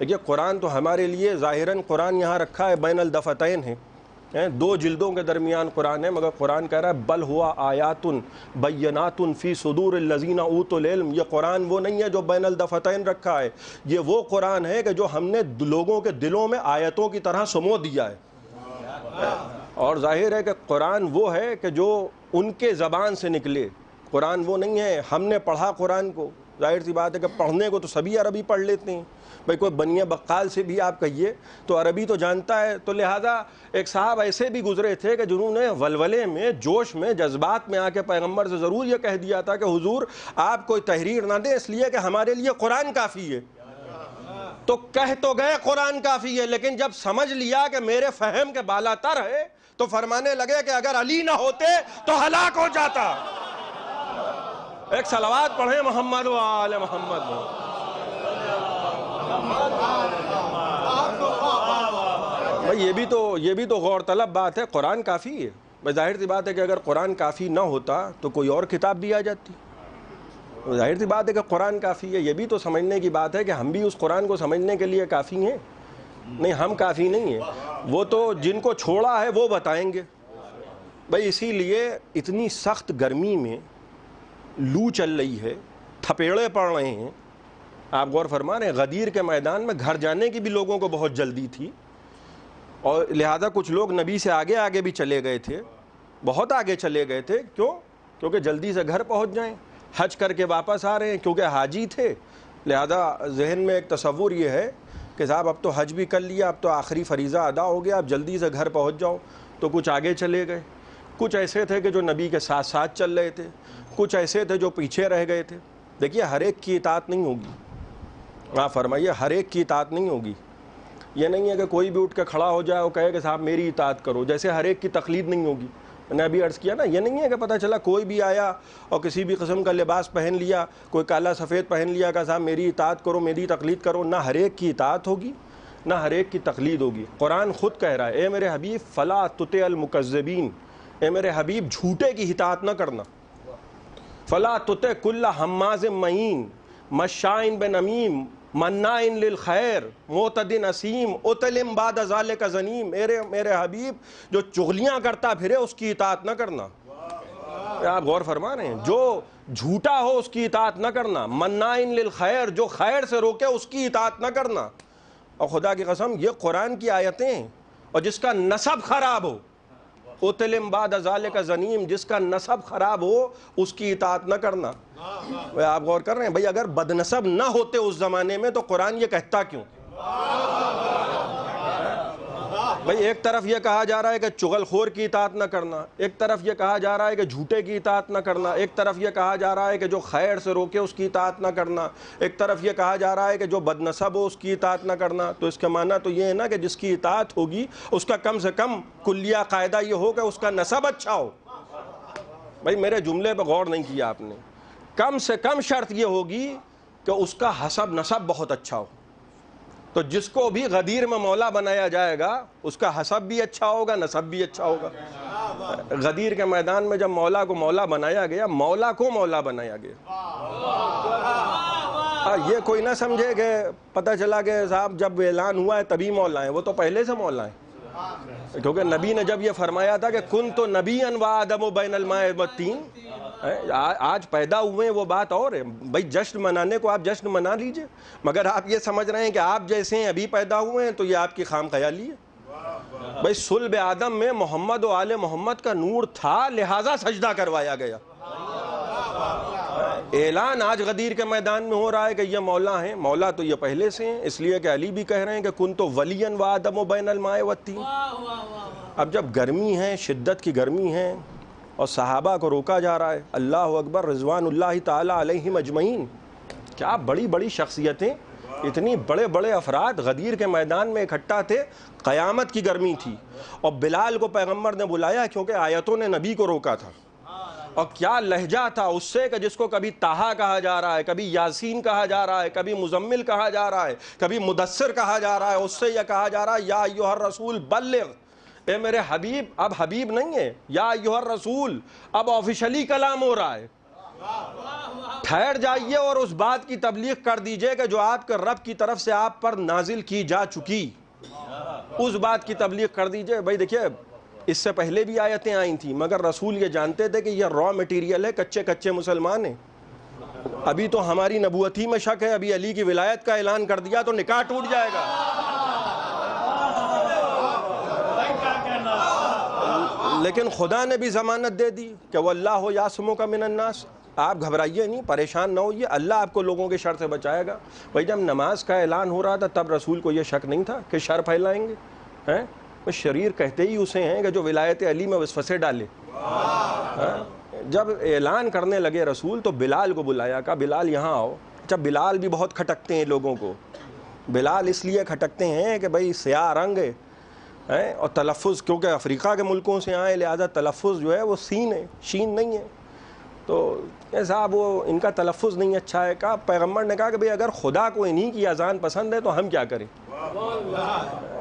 دیکھیے قرآن تو ہمارے لیے ظاہراً قرآن یہاں رکھا ہے بین الدفتین ہے، 2 جلدوں کے درمیان قرآن ہے، مگر قرآن کہہ رہا ہے بل ہوا آیات بینات فی صدور الذین اوتوا العلم، یہ قرآن وہ نہیں ہے جو بین الدفتین رکھا ہے، یہ وہ قرآن ہے کہ جو ہم نے لوگوں کے دلوں میں آیتوں کی طرح سمو دیا ہے۔ اور ظاہر ہے کہ قرآن وہ ہے کہ جو ان کے زبان سے نکلے، قرآن وہ نہیں ہے ہم نے پڑھا قرآن کو، ظاہر سی بات ہے کہ پڑھنے کو تو سبھی عربی پڑھ لیتے ہیں، بھائی کوئی بنیا بقال سے بھی آپ کہیے تو عربی تو جانتا ہے، تو لہٰذا ایک صاحب ایسے بھی گزرے تھے کہ جنہوں نے ولولے میں، جوش میں، جذبات میں آ کے پیغمبر سے ضرور یہ کہہ دیا تھا کہ حضور آپ کوئی تحریر نہ دیں اس لیے کہ ہمارے لیے قرآن کافی ہے۔ تو کہہ تو گئے قرآن کافی ہے، لیکن جب سمجھ لیا کہ میرے فہم کے بالا تر ہے تو فرمانے لگے کہ اگر علی نہ ہوتے تو ہلاک ہو جاتا۔ ایک صلوات پڑھیں محمد و آل محمد۔ بھائی یہ بھی تو غور طلب بات ہے، قرآن کافی ہے۔ بھائی ظاہر سی بات ہے کہ اگر قرآن کافی نہ ہوتا تو کوئی اور کتاب بھی آ جاتی، ظاہر سی بات ہے کہ قرآن کافی ہے۔ یہ بھی تو سمجھنے کی بات ہے کہ ہم بھی اس قرآن کو سمجھنے کے لیے کافی ہیں؟ نہیں، ہم کافی نہیں ہیں، وہ تو جن کو چھوڑا ہے وہ بتائیں گے۔ بھائی اسی لیے اتنی سخت گرمی میں لو چل رہی ہے، تھپیڑے پڑ رہے ہیں، آپ غور فرما رہے ہیں، غدیر کے میدان میں گھر جانے کی بھی لوگوں کو بہت جلدی تھی، اور لہذا کچھ لوگ نبی سے آگے آگے بھی چلے گئے تھے، بہت آگے چلے گئے تھے۔ کیوں؟ کیونکہ جلدی سے گھر پہنچ جائیں، حج کر کے واپس آ رہے ہیں، کیونکہ حاجی تھے، لہذا ذہن میں ایک تصور یہ ہے کہ صاحب اب تو حج بھی کر لیا، اب تو آخری فریضہ ادا ہو گیا، اب جلدی سے گھر پہنچ جاؤ۔ تو کچھ آگے چلے گئے، کچھ ایسے تھے کہ جو نبی کے ساتھ ساتھ چل رہے تھے، کچھ ایسے تھے جو پیچھے رہ گئے تھے۔ دیکھیے ہر ایک کی اطاعت نہیں ہوگی، آپ فرمائیے ہر ایک کی اطاعت نہیں ہوگی۔ یہ نہیں ہے کہ کوئی بھی اٹھ کے کھڑا ہو جائے اور کہے کہ صاحب میری اطاعت کرو، جیسے ہر ایک کی تقلید نہیں ہوگی۔ میں نے ابھی عرض کیا نا، یہ نہیں ہے کہ پتہ چلا کوئی بھی آیا اور کسی بھی قسم کا لباس پہن لیا، کوئی کالا سفید پہن لیا کہ صاحب میری اطاعت کرو، میری تقلید کرو۔ نہ ہر ایک کی اطاعت ہوگی، نہ ہر ایک کی تقلید ہوگی۔ قرآن خود کہہ رہا ہے اے میرے حبیب فلا تطع المکذبین، اے میرے حبیب جھوٹے کی اطاعت نہ کرنا۔ فلا تطع کل حماز مہین مشاء بنمیم مناع للخیر معتد اثیم عتل بعد ذلک زنیم، میرے حبیب جو چغلیاں کرتا پھرے اس کی اطاعت نہ کرنا۔ آپ غور فرما رہے ہیں، جو جھوٹا ہو اس کی اطاعت نہ کرنا، مناع للخیر جو خیر سے روکے اس کی اطاعت نہ کرنا۔ اور خدا کی قسم یہ قرآن کی آیتیں ہیں، اور جس کا نسب خراب ہو، عتل بعد ذلک زنیم، جس کا نسب خراب ہو اس کی اطاعت نہ کرنا۔ آپ غور کر رہے ہیں بھائی اگر بدنسب نہ ہوتے اس زمانے میں تو قرآن یہ کہتا کیوں؟ بھائی ایک طرف یہ کہا جا رہا ہے کہ چغل خور کی اطاعت نہ کرنا، ایک طرف یہ کہا جا رہا ہے کہ جھوٹے کی اطاعت نہ کرنا، ایک طرف یہ کہا جا رہا ہے کہ جو خیر سے روکے اس کی اطاعت نہ کرنا، ایک طرف یہ کہا جا رہا ہے کہ جو بدنسب ہو اس کی اطاعت نہ کرنا۔ تو اس کا معنی تو یہ ہے نا کہ جس کی اطاعت ہوگی اس کا کم سے کم کلیہ قاعدہ یہ ہو کہ اس کا نسب اچھا ہو۔ بھائی میرے جملے پہ غور نہیں کیا آپ نے، کم سے کم شرط یہ ہوگی کہ اس کا حسب نسب بہت اچھا ہو۔ تو جس کو بھی غدیر میں مولا بنایا جائے گا اس کا حسب بھی اچھا ہوگا، نسب بھی اچھا ہوگا۔ غدیر کے میدان میں جب مولا کو مولا بنایا گیا، مولا کو مولا بنایا گیا۔ یہ کوئی نہ سمجھے کہ پتہ چلا کہ صاحب جب اعلان ہوا ہے تبھی مولا ہیں، وہ تو پہلے سے مولا ہیں، کیونکہ نبی نے جب یہ فرمایا تھا کہ کن تو نبی وآدم بین الماء والطین، آج پیدا ہوئے ہیں وہ بات اور ہے۔ بھائی جشن منانے کو آپ جشن منا لیجئے، مگر آپ یہ سمجھ رہے ہیں کہ آپ جیسے ہیں ابھی پیدا ہوئے ہیں تو یہ آپ کی خام خیالی ہے۔ بھائی صلب آدم میں محمد و آل محمد کا نور تھا، لہٰذا سجدہ کروایا گیا۔ اعلان آج غدیر کے میدان میں ہو رہا ہے کہ یہ مولا ہیں، مولا تو یہ پہلے سے ہیں، اس لیے کہ علی بھی کہہ رہے ہیں کہ کن تو ولی وآدم بین الماء والطین۔ اب جب گرمی ہے، شدت کی گرمی ہے اور صحابہ کو روکا جا رہا ہے، اللہ اکبر رضوان اللہ تعالی علیہم اجمعین، کیا بڑی بڑی شخصیتیں، اتنی بڑے بڑے افراد غدیر کے میدان میں اکٹھا تھے، قیامت کی گرمی تھی، اور بلال کو پیغمبر نے بلایا کیونکہ آیتوں نے نبی کو روکا تھا۔ اور کیا لہجہ تھا اس سے کہ جس کو کبھی طٰہٰ کہا جا رہا ہے، کبھی یاسین کہا جا رہا ہے، کبھی مزمل کہا جا رہا ہے، کبھی مدثر کہا جا رہا ہے، اس سے یہ کہا جا رہا ہے یا ایھا الرسول بلغ، اے میرے حبیب، اب حبیب نہیں ہے، یا ایھا الرسول اب آفیشلی کلام ہو رہا ہے۔ ٹھہر جائیے اور اس بات کی تبلیغ کر دیجئے کہ جو آپ کے رب کی طرف سے آپ پر نازل کی جا چکی، اس بات کی تبلیغ کر دیجئے۔ بھائی دیکھیے اس سے پہلے بھی آیتیں آئی تھیں، مگر رسول یہ جانتے تھے کہ یہ را مٹیریل ہے، کچے کچے مسلمان ہیں، ابھی تو ہماری نبوت ہی میں شک ہے، ابھی علی کی ولایت کا اعلان کر دیا تو نکاح ٹوٹ جائے گا۔ لیکن خدا نے بھی ضمانت دے دی کہ واللہ یعصمک من الناس، آپ گھبرائیے نہیں، پریشان نہ ہوئیے، اللہ آپ کو لوگوں کے شر سے بچائے گا۔ بھائی جب نماز کا اعلان ہو رہا تھا تب رسول کو یہ شک نہیں تھا کہ شر پھیلائیں گے، ہیں؟ شریر کہتے ہی اسے ہیں کہ جو ولایت علی میں وسوسے ڈالے۔ جب اعلان کرنے لگے رسول تو بلال کو بلایا، کہا بلال یہاں آؤ۔ جب بلال بھی بہت کھٹکتے ہیں لوگوں کو، بلال اس لیے کھٹکتے ہیں کہ بھائی سیاہ رنگ ہے اور تلفظ کیونکہ افریقہ کے ملکوں سے آئے، لہذا تلفظ جو ہے وہ سین ہے، شین نہیں ہے، تو صاحب وہ ان کا تلفظ نہیں اچھا ہے۔ کہا پیغمبر نے کہا کہ بھئی اگر خدا کو انہی کی اذان پسند ہے تو ہم کیا کریں؟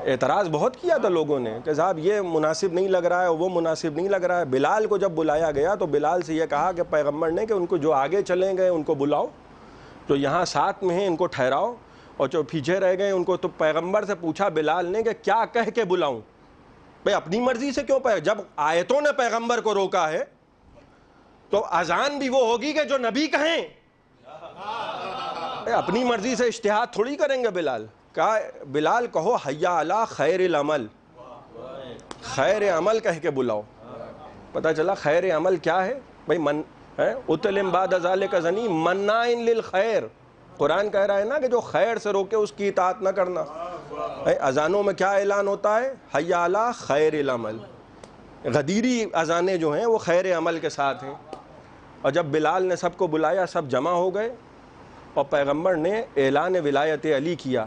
اعتراض بہت کیا تھا لوگوں نے کہ صاحب یہ مناسب نہیں لگ رہا ہے، وہ مناسب نہیں لگ رہا ہے۔ بلال کو جب بلایا گیا تو بلال سے یہ کہا کہ پیغمبر نے کہ ان کو جو آگے چلیں گئے ان کو بلاؤ، جو یہاں ساتھ میں ہیں ان کو ٹھہراؤ، اور جو پیچھے رہ گئے ان کو۔ تو پیغمبر سے پوچھا بلال نے کہ کیا کہہ کے بلاؤں؟ بھئی اپنی مرضی سے کیوں؟ جب آیتوں نے پیغمبر کو روکا ہے تو اذان بھی وہ ہوگی کہ جو نبی کہیں، اپنی مرضی سے اجتہاد تھوڑی کریں گے بلال۔ کہا بلال کہو حیا علی خیر العمل، خیر عمل کہہ کے بلاؤ۔ پتہ چلا خیر عمل کیا ہے؟ بھئی من اتلم بعد ذالک زنی مناع للخیر، قرآن کہہ رہا ہے نا کہ جو خیر سے روکے اس کی اطاعت نہ کرنا۔ اذانوں میں کیا اعلان ہوتا ہے؟ حیا علی خیر العمل۔ غدیری اذانیں جو ہیں وہ خیر عمل کے ساتھ ہیں۔ اور جب بلال نے سب کو بلایا، سب جمع ہو گئے اور پیغمبر نے اعلان ولایت علی کیا،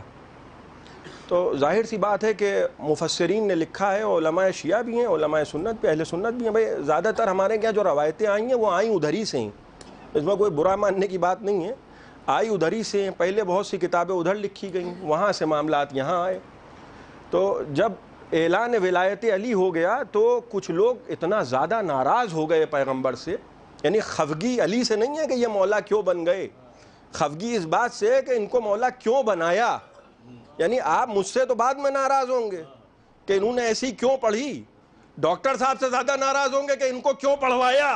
تو ظاہر سی بات ہے کہ مفسرین نے لکھا ہے، علماء شیعہ بھی ہیں، علماء سنت بھی، اہل سنت بھی ہیں، بھئی زیادہ تر ہمارے کیا جو روایتیں آئی ہیں وہ آئیں ادھر ہی سے ہیں، اس میں کوئی برا ماننے کی بات نہیں ہے، آئی ادھر ہی سے ہیں۔ پہلے بہت سی کتابیں ادھر لکھی گئیں، وہاں سے معاملات یہاں آئے۔ تو جب اعلان ولایت علی ہو گیا تو کچھ لوگ اتنا زیادہ ناراض ہو گئے پیغمبر سے، یعنی خفگی علی سے نہیں ہے کہ یہ مولا کیوں بن گئے، خفگی اس بات سے ہے کہ ان کو مولا کیوں بنایا۔ یعنی آپ مجھ سے تو بعد میں ناراض ہوں گے کہ انہوں نے ایسی کیوں پڑھی، ڈاکٹر صاحب سے زیادہ ناراض ہوں گے کہ ان کو کیوں پڑھوایا۔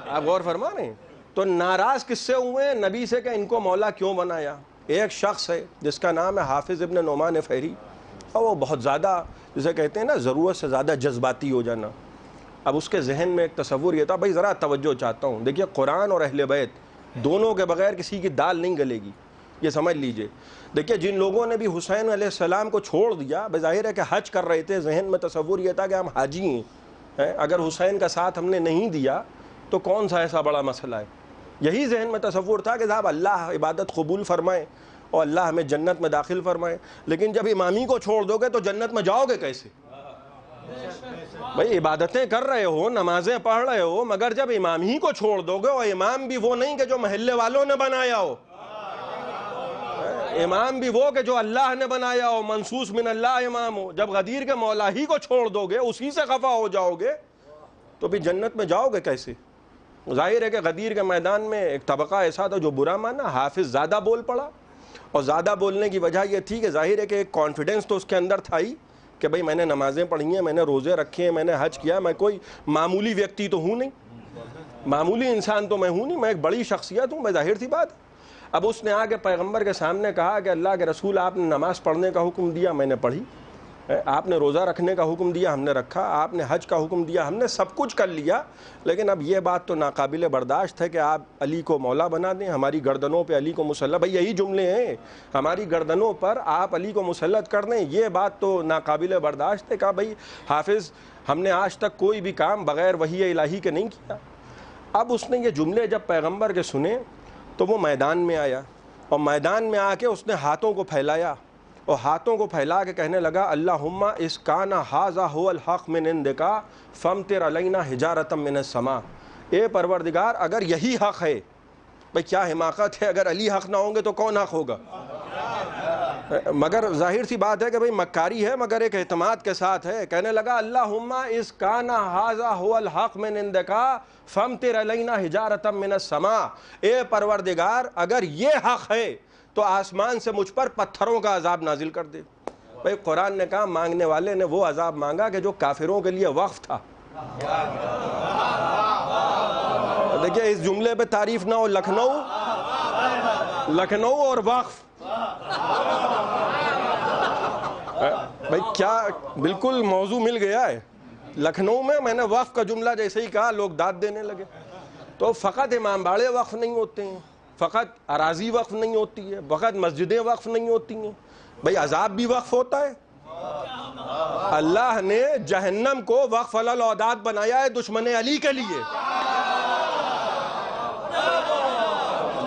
آپ غور فرما رہے ہیں؟ تو ناراض کس سے ہوئے؟ نبی سے کہ ان کو مولا کیوں بنایا۔ ایک شخص ہے جس کا نام ہے حافظ ابن نعمان فہری، اور وہ بہت زیادہ جسے کہتے ہیں نا ضرورت سے زیادہ جذباتی ہو جانا۔ اب اس کے ذہن میں ایک تصور یہ تھا، بھائی ذرا توجہ چاہتا ہوں، دیکھیے قرآن اور اہل بیت دونوں کے بغیر کسی کی دال نہیں گلے گی، یہ سمجھ لیجئے۔ دیکھیے جن لوگوں نے بھی حسین علیہ السلام کو چھوڑ دیا، بظاہر ہے کہ حج کر رہے تھے، ذہن میں تصور یہ تھا کہ ہم حاجی ہیں، اگر حسین کا ساتھ ہم نے نہیں دیا تو کون سا ایسا بڑا مسئلہ ہے، یہی ذہن میں تصور تھا کہ صاحب اللہ عبادت قبول فرمائے اور اللہ ہمیں جنت میں داخل فرمائے۔ لیکن جب امامی کو چھوڑ دو گے تو جنت میں جاؤ گے کیسے؟ بھئی عبادتیں کر رہے ہو، نمازیں پڑھ رہے ہو، مگر جب امام ہی کو چھوڑ دو گے، اور امام بھی وہ نہیں کہ جو محلے والوں نے بنایا ہو، امام بھی وہ کہ جو اللہ نے بنایا ہو، منصوص من اللہ امام ہو، جب غدیر کے مولا ہی کو چھوڑ دو گے، اسی سے خفا ہو جاؤ گے، تو بھی جنت میں جاؤ گے کیسے؟ ظاہر ہے کہ غدیر کے میدان میں ایک طبقہ ایسا تھا جو برا مانا، حافظ زیادہ بول پڑا، اور زیادہ بولنے کی وجہ یہ تھی کہ ظاہر ہے کہ ایک کانفیڈنس تو اس کے اندر تھا ہی کہ بھئی میں نے نمازیں پڑھی ہیں، میں نے روزے رکھے ہیں، میں نے حج کیا، میں کوئی معمولی ویکتی تو ہوں نہیں، معمولی انسان تو میں ہوں نہیں، میں ایک بڑی شخصیت ہوں، میں ظاہر سی بات۔ اب اس نے آ کے پیغمبر کے سامنے کہا کہ اللہ کے رسول آپ نے نماز پڑھنے کا حکم دیا، میں نے پڑھی، آپ نے روزہ رکھنے کا حکم دیا، ہم نے رکھا، آپ نے حج کا حکم دیا، ہم نے سب کچھ کر لیا، لیکن اب یہ بات تو ناقابل برداشت ہے کہ آپ علی کو مولا بنا دیں، ہماری گردنوں پہ علی کو مسلط، بھائی یہی جملے ہیں، ہماری گردنوں پر آپ علی کو مسلط کر دیں، یہ بات تو ناقابل برداشت ہے۔ کہا بھائی حافظ ہم نے آج تک کوئی بھی کام بغیر وحی الہی کے نہیں کیا۔ اب اس نے یہ جملے جب پیغمبر کے سنے تو وہ میدان میں آیا، اور میدان میں آ کے اس نے ہاتھوں کو پھیلایا، اور ہاتھوں کو پھیلا کے کہنے لگا اللہم اس کان ھذا ھو الحق من عندک فامطر علینا حجارۃ من السماء، اے پروردگار اگر یہی حق ہے، بھئی کیا حماقت ہے، اگر علی حق نہ ہوں گے تو کون حق ہوگا؟ مگر ظاہر سی بات ہے کہ بھئی مکاری ہے مگر ایک اعتماد کے ساتھ ہے. کہنے لگا اللہم اس کانا ھذا هو الحق من عندک فامطر علینا حجارۃ من السماء. اے پروردگار اگر یہ حق ہے تو آسمان سے مجھ پر پتھروں کا عذاب نازل کر دے. بھئی قرآن نے کہا مانگنے والے نے وہ عذاب مانگا کہ جو کافروں کے لیے وقف تھا. دیکھیں اس جملے پہ تعریف نہ ہو لکھنؤ اور وقف. بھئی کیا بالکل موضوع مل گیا ہے. لکھنؤ میں نے وقف کا جملہ جیسے ہی کہا لوگ داد دینے لگے. تو فقط امام باڑے وقف نہیں ہوتے ہیں, فقط اراضی وقف نہیں ہوتی ہے, فقط مسجدیں وقف نہیں ہوتی ہیں, بھئی عذاب بھی وقف ہوتا ہے. اللہ نے جہنم کو وقف الاوداد بنایا ہے دشمن علی کے لیے.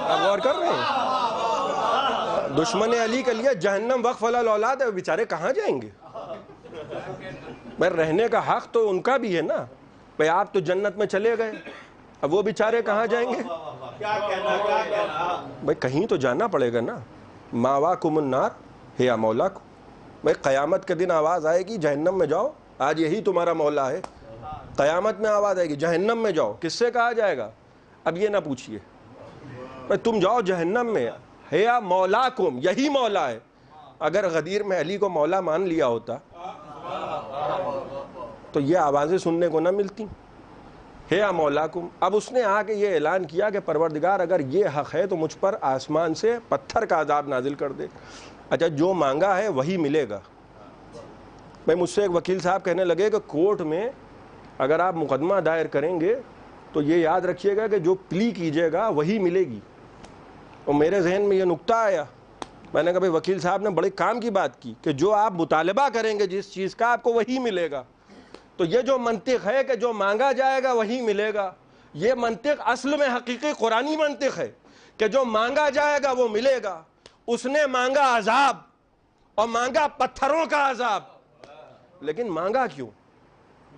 آپ غور کر رہے ہیں؟ دشمن علی کے لیے جہنم وقف الاولاد ہے. بیچارے کہاں جائیں گے؟ بھئی رہنے کا حق تو ان کا بھی ہے نا. بھئی آپ تو جنت میں چلے گئے, اب وہ بیچارے کہاں جائیں گے؟ بھئی کہیں تو جانا پڑے گا نا. ماواکم النار ہی مولاکم. بھئی قیامت کے دن آواز آئے گی جہنم میں جاؤ, آج یہی تمہارا مولا ہے. قیامت میں آواز آئے گی جہنم میں جاؤ, کس سے کہا جائے گا؟ اب یہ نہ پوچھئے بھئی تم جاؤ جہنم میں, ہے مولاکم, یہی مولا ہے. اگر غدیر میں علی کو مولا مان لیا ہوتا تو یہ آوازیں سننے کو نہ ملتی. ہے مولاکم. اب اس نے آ کے یہ اعلان کیا کہ پروردگار اگر یہ حق ہے تو مجھ پر آسمان سے پتھر کا عذاب نازل کر دے. اچھا جو مانگا ہے وہی ملے گا. میں مجھ سے ایک وکیل صاحب کہنے لگے کہ کورٹ میں اگر آپ مقدمہ دائر کریں گے تو یہ یاد رکھیے گا کہ جو پلی کیجیے گا وہی ملے گی. اور میرے ذہن میں یہ نکتہ آیا. میں نے کہا بھئی وکیل صاحب نے بڑے کام کی بات کی کہ جو آپ مطالبہ کریں گے جس چیز کا آپ کو وہی ملے گا. تو یہ جو منطق ہے کہ جو مانگا جائے گا وہی ملے گا, یہ منطق اصل میں حقیقی قرآنی منطق ہے کہ جو مانگا جائے گا وہ ملے گا. اس نے مانگا عذاب اور مانگا پتھروں کا عذاب, لیکن مانگا کیوں؟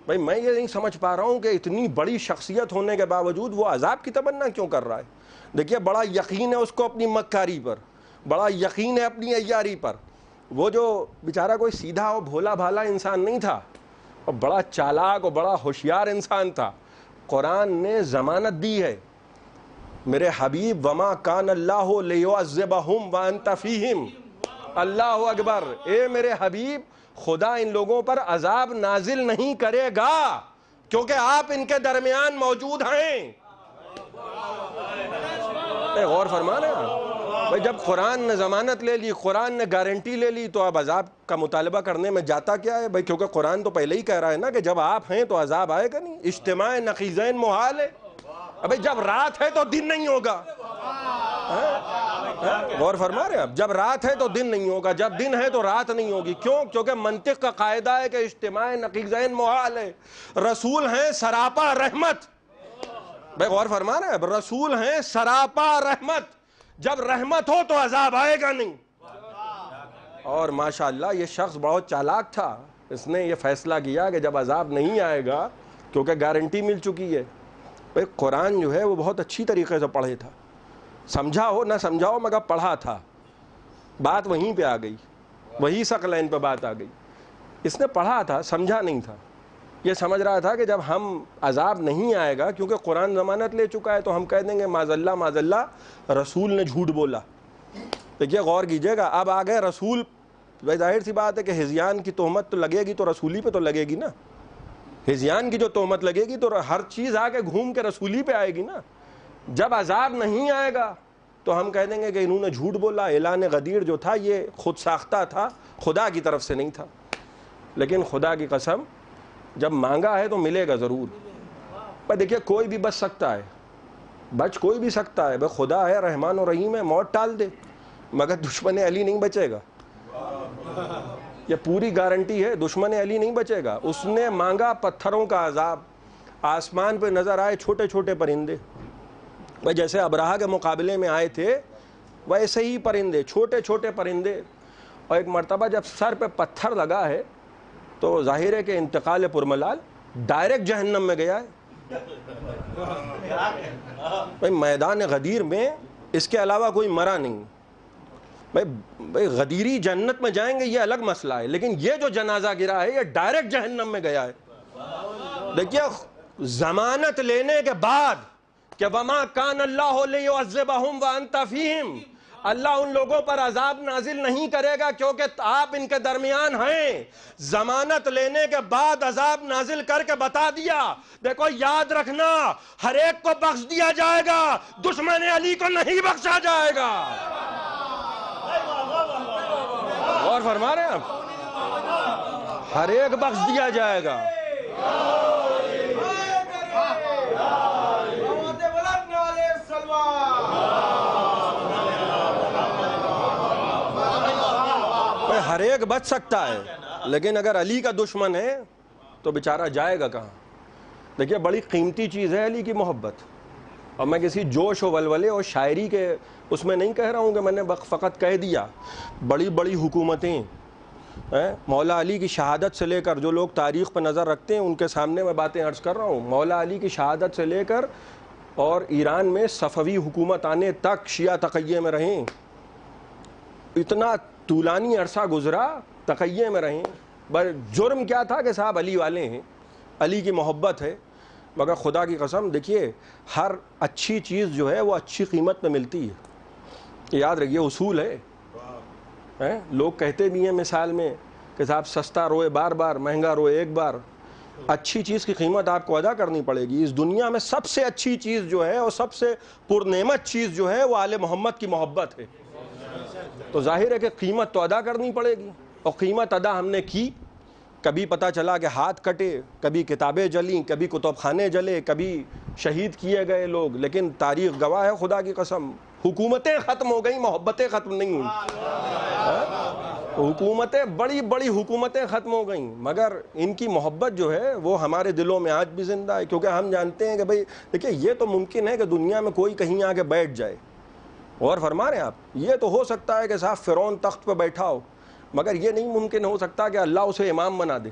بھئی میں یہ نہیں سمجھ پا رہا ہوں کہ اتنی بڑی شخصیت ہونے کے باوجود وہ عذاب کی تمنا کیوں کر رہا ہے. دیکھیے بڑا یقین ہے اس کو اپنی مکاری پر, بڑا یقین ہے اپنی عیاری پر. وہ جو بیچارہ کوئی سیدھا اور بھولا بھالا انسان نہیں تھا, اور بڑا چالاک اور بڑا ہوشیار انسان تھا. قرآن نے ضمانت دی ہے میرے حبیب وما کان اللہ لیعذبہم وانت فیہم. اللہ اکبر. اے میرے حبیب خدا ان لوگوں پر عذاب نازل نہیں کرے گا کیونکہ آپ ان کے درمیان موجود ہیں. غور فرما رہے ہیں بھائی, جب قرآن نے ضمانت لے لی, قرآن نے گارنٹی لے لی, تو اب عذاب کا مطالبہ کرنے میں جاتا کیا ہے بھائی؟ کیونکہ قرآن تو پہلے ہی کہہ رہا ہے نا کہ جب آپ ہیں تو عذاب آئے گا نہیں. اجتماع نقیضین محال ہے. ابھی جب رات ہے تو دن نہیں ہوگا. غور فرما رہے ہیں؟ اب جب رات ہے تو دن نہیں ہوگا, جب دن ہے تو رات نہیں ہوگی. کیوں؟ کیونکہ منطق کا قاعدہ ہے کہ اجتماع نقیضین محال ہے. رسول ہیں سراپا رحمت. بھائی غور فرما رہے ہیں, رسول ہیں سراپا رحمت. جب رحمت ہو تو عذاب آئے گا نہیں. اور ماشاءاللہ یہ شخص بہت چالاک تھا. اس نے یہ فیصلہ کیا کہ جب عذاب نہیں آئے گا کیونکہ گارنٹی مل چکی ہے. بھائی قرآن جو ہے وہ بہت اچھی طریقے سے پڑھے تھا, سمجھا ہو نہ سمجھا ہو مگر پڑھا تھا. بات وہیں پہ آ گئی, وہی ثقلین پہ بات آ گئی. اس نے پڑھا تھا, سمجھا نہیں تھا. یہ سمجھ رہا تھا کہ جب ہم عذاب نہیں آئے گا کیونکہ قرآن ضمانت لے چکا ہے تو ہم کہہ دیں گے معاذ اللہ رسول نے جھوٹ بولا. دیکھیے غور کیجئے گا, اب آ گئے رسول. بھائی ظاہر سی بات ہے کہ ہذیان کی تہمت تو لگے گی تو رسولی پہ تو لگے گی نا. ہذیان کی جو تہمت لگے گی تو ہر چیز آ کے گھوم کے رسولی پہ آئے گی نا. جب عذاب نہیں آئے گا تو ہم کہہ دیں گے کہ انہوں نے جھوٹ بولا. اعلان غدیر جو تھا یہ خود ساختہ تھا, خدا کی طرف سے نہیں تھا. لیکن خدا کی قسم جب مانگا ہے تو ملے گا ضرور. پر دیکھیے کوئی بھی بچ سکتا ہے, بچ کوئی بھی سکتا ہے. بھائی خدا ہے رحمان و رحیم ہے, موت ٹال دے, مگر دشمن علی نہیں بچے گا. یہ پوری گارنٹی ہے, دشمن علی نہیں بچے گا. اس نے مانگا پتھروں کا عذاب. آسمان پہ نظر آئے چھوٹے چھوٹے پرندے, بھائی جیسے ابراہا کے مقابلے میں آئے تھے ویسے ہی پرندے, چھوٹے چھوٹے پرندے. اور ایک مرتبہ جب سر پہ پتھر لگا ہے تو ظاہر ہے کہ انتقال پرملال ڈائریکٹ جہنم میں گیا ہے. بھائی میدان غدیر میں اس کے علاوہ کوئی مرا نہیں. بھائی غدیری جنت میں جائیں گے یہ الگ مسئلہ ہے، لیکن یہ جو جنازہ گرا ہے یہ ڈائریکٹ جہنم میں گیا ہے۔ دیکھیے ضمانت لینے کے بعد کہ وَمَا كَانَ اللَّهُ لِيُعَذِّبَهُمْ وَأَنْتَ فِيهِمْ، اللہ ان لوگوں پر عذاب نازل نہیں کرے گا کیونکہ آپ ان کے درمیان ہیں، ضمانت لینے کے بعد عذاب نازل کر کے بتا دیا دیکھو یاد رکھنا ہر ایک کو بخش دیا جائے گا، دشمن علی کو نہیں بخشا جائے گا۔ اور فرما رہے ہیں آپ، ہر ایک بخش دیا جائے گا۔ ہر ایک بچ سکتا ہے، لیکن اگر علی کا دشمن ہے تو بیچارہ جائے گا کہاں؟ دیکھیے بڑی قیمتی چیز ہے علی کی محبت، اور میں کسی جوش و ولولے اور شاعری کے اس میں نہیں کہہ رہا ہوں کہ میں نے فقط کہہ دیا۔ بڑی بڑی حکومتیں مولا علی کی شہادت سے لے کر، جو لوگ تاریخ پہ نظر رکھتے ہیں ان کے سامنے میں باتیں عرض کر رہا ہوں، مولا علی کی شہادت سے لے کر اور ایران میں صفوی حکومت آنے تک شیعہ تقیہ میں رہیں، اتنا طولانی عرصہ گزرا تقیہ میں رہیں۔ جرم کیا تھا کہ صاحب علی والے ہیں، علی کی محبت ہے، مگر خدا کی قسم دیکھیے ہر اچھی چیز جو ہے وہ اچھی قیمت میں ملتی ہے، یاد رکھیے اصول ہے۔ لوگ کہتے بھی ہیں مثال میں کہ صاحب سستا روئے بار بار، مہنگا روئے ایک بار۔ اچھی چیز کی قیمت آپ کو ادا کرنی پڑے گی۔ اس دنیا میں سب سے اچھی چیز جو ہے اور سب سے پرنعمت چیز جو ہے وہ آل محمد کی محبت ہے، تو ظاہر ہے کہ قیمت تو ادا کرنی پڑے گی، اور قیمت ادا ہم نے کی۔ کبھی پتہ چلا کہ ہاتھ کٹے، کبھی کتابیں جلیں، کبھی کتب خانے جلے، کبھی شہید کیے گئے لوگ، لیکن تاریخ گواہ ہے خدا کی قسم حکومتیں ختم ہو گئیں، محبتیں ختم نہیں ہوئیں۔ حکومتیں بڑی بڑی حکومتیں ختم ہو گئیں، مگر ان کی محبت جو ہے وہ ہمارے دلوں میں آج بھی زندہ ہے، کیونکہ ہم جانتے ہیں کہ بھئی دیکھیے یہ تو ممکن ہے کہ دنیا میں کوئی کہیں آ کے بیٹھ جائے، اور فرما رہے ہیں آپ یہ تو ہو سکتا ہے کہ صاحب فرعون تخت پہ بیٹھا ہو، مگر یہ نہیں ممکن ہو سکتا کہ اللہ اسے امام بنا دے،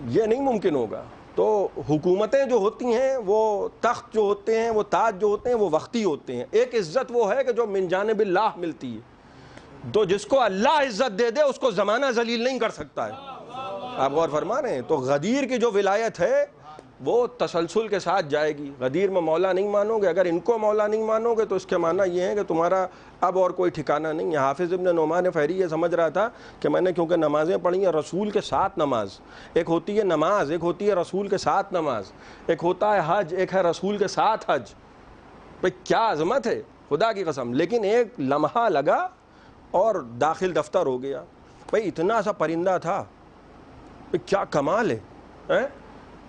یہ نہیں ممکن ہوگا۔ تو حکومتیں جو ہوتی ہیں، وہ تخت جو ہوتے ہیں، وہ تاج جو ہوتے ہیں، وہ وقتی ہوتے ہیں۔ ایک عزت وہ ہے کہ جو من جانب اللہ ملتی ہے، تو جس کو اللہ عزت دے دے اس کو زمانہ ذلیل نہیں کر سکتا ہے۔ آپ غور فرما رہے ہیں؟ تو غدیر کی جو ولایت ہے وہ تسلسل کے ساتھ جائے گی۔ غدیر میں مولا نہیں مانو گے، اگر ان کو مولا نہیں مانو گے تو اس کے معنی یہ ہے کہ تمہارا اب اور کوئی ٹھکانہ نہیں ہے۔ حافظ ابن نعمان فہری یہ سمجھ رہا تھا کہ میں نے کیونکہ نمازیں پڑھی ہیں رسول کے ساتھ نماز، ایک ہوتی ہے نماز، ایک ہوتی ہے رسول کے ساتھ نماز، ایک ہوتا ہے حج، ایک ہے رسول کے ساتھ حج۔ بھئی کیا عظمت ہے خدا کی قسم، لیکن ایک لمحہ لگا اور داخل دفتر ہو گیا۔ بھئی اتنا سا پرندہ تھا، بھئی کیا کمال ہے۔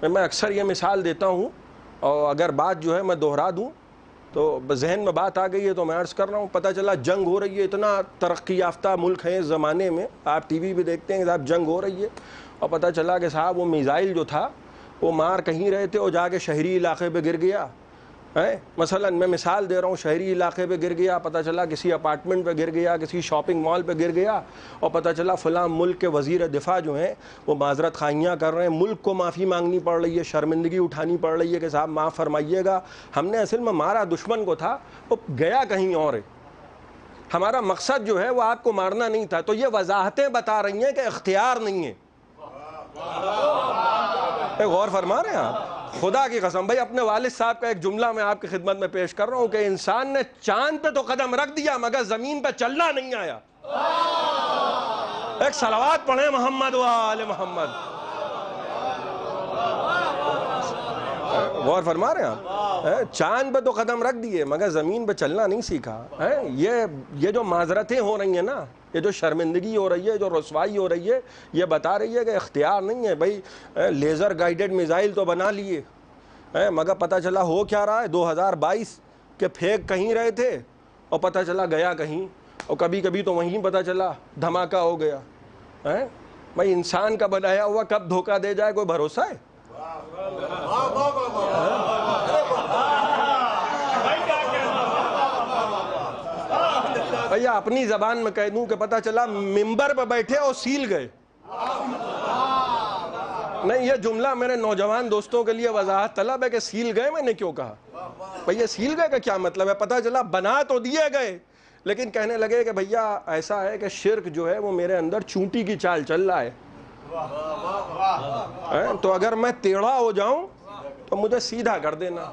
میں اکثر یہ مثال دیتا ہوں، اور اگر بات جو ہے میں دہرا دوں تو ذہن میں بات آ گئی ہے تو میں عرض کر رہا ہوں۔ پتہ چلا جنگ ہو رہی ہے، اتنا ترقی یافتہ ملک ہے اس زمانے میں، آپ ٹی وی بھی دیکھتے ہیں کہ صاحب جنگ ہو رہی ہے، اور پتہ چلا کہ صاحب وہ میزائل جو تھا وہ مار کہیں رہے تھے اور جا کے شہری علاقے پہ گر گیا ہے۔ مثلا میں مثال دے رہا ہوں، شہری علاقے پہ گر گیا، پتہ چلا کسی اپارٹمنٹ پہ گر گیا، کسی شاپنگ مال پہ گر گیا، اور پتہ چلا فلاں ملک کے وزیر دفاع جو ہیں وہ معذرت خواہیاں کر رہے ہیں، ملک کو معافی مانگنی پڑ رہی ہے، شرمندگی اٹھانی پڑ رہی ہے کہ صاحب معاف فرمائیے گا، ہم نے اصل میں مارا دشمن کو تھا، وہ گیا کہیں اور ہے، ہمارا مقصد جو ہے وہ آپ کو مارنا نہیں تھا۔ تو یہ وضاحتیں بتا رہی ہیں کہ اختیار نہیں ہے۔ غور فرما رہے ہیں آپ؟ خدا کی قسم بھائی اپنے والد صاحب کا ایک جملہ میں آپ کی خدمت میں پیش کر رہا ہوں کہ انسان نے چاند پہ تو قدم رکھ دیا مگر زمین پہ چلنا نہیں آیا۔ ایک صلوات پڑھیں محمد و آل محمد۔ غور فرما رہے ہیں آپ؟ چاند پہ تو قدم رکھ دیے مگر زمین پہ چلنا نہیں سیکھا۔ یہ جو معذرتیں ہو رہی ہیں نا، یہ جو شرمندگی ہو رہی ہے، جو رسوائی ہو رہی ہے، یہ بتا رہی ہے کہ اختیار نہیں ہے۔ بھائی لیزر گائیڈڈ میزائل تو بنا لیے، مگر پتہ چلا ہو کیا رہا ہے 2022 کے پھینک کہیں رہے تھے اور پتہ چلا گیا کہیں، اور کبھی کبھی تو وہیں پتہ چلا دھماکہ ہو گیا۔ بھائی انسان کا بنایا ہوا کب دھوکہ دے جائے کوئی بھروسہ ہے؟ بھیا اپنی زبان میں کہہ دوں کہ پتہ چلا ممبر پہ بیٹھے اور سیل گئے۔ نہیں، یہ جملہ میرے نوجوان دوستوں کے لیے وضاحت طلب ہے کہ سیل گئے میں نے کیوں کہا۔ بھئی یہ سیل گئے کا کیا مطلب ہے؟ پتہ چلا بنا تو دیے گئے لیکن کہنے لگے کہ بھیا ایسا ہے کہ شرک جو ہے وہ میرے اندر چونٹی کی چال چل رہا ہے، تو اگر میں ٹیڑھا ہو جاؤں تو مجھے سیدھا کر دینا.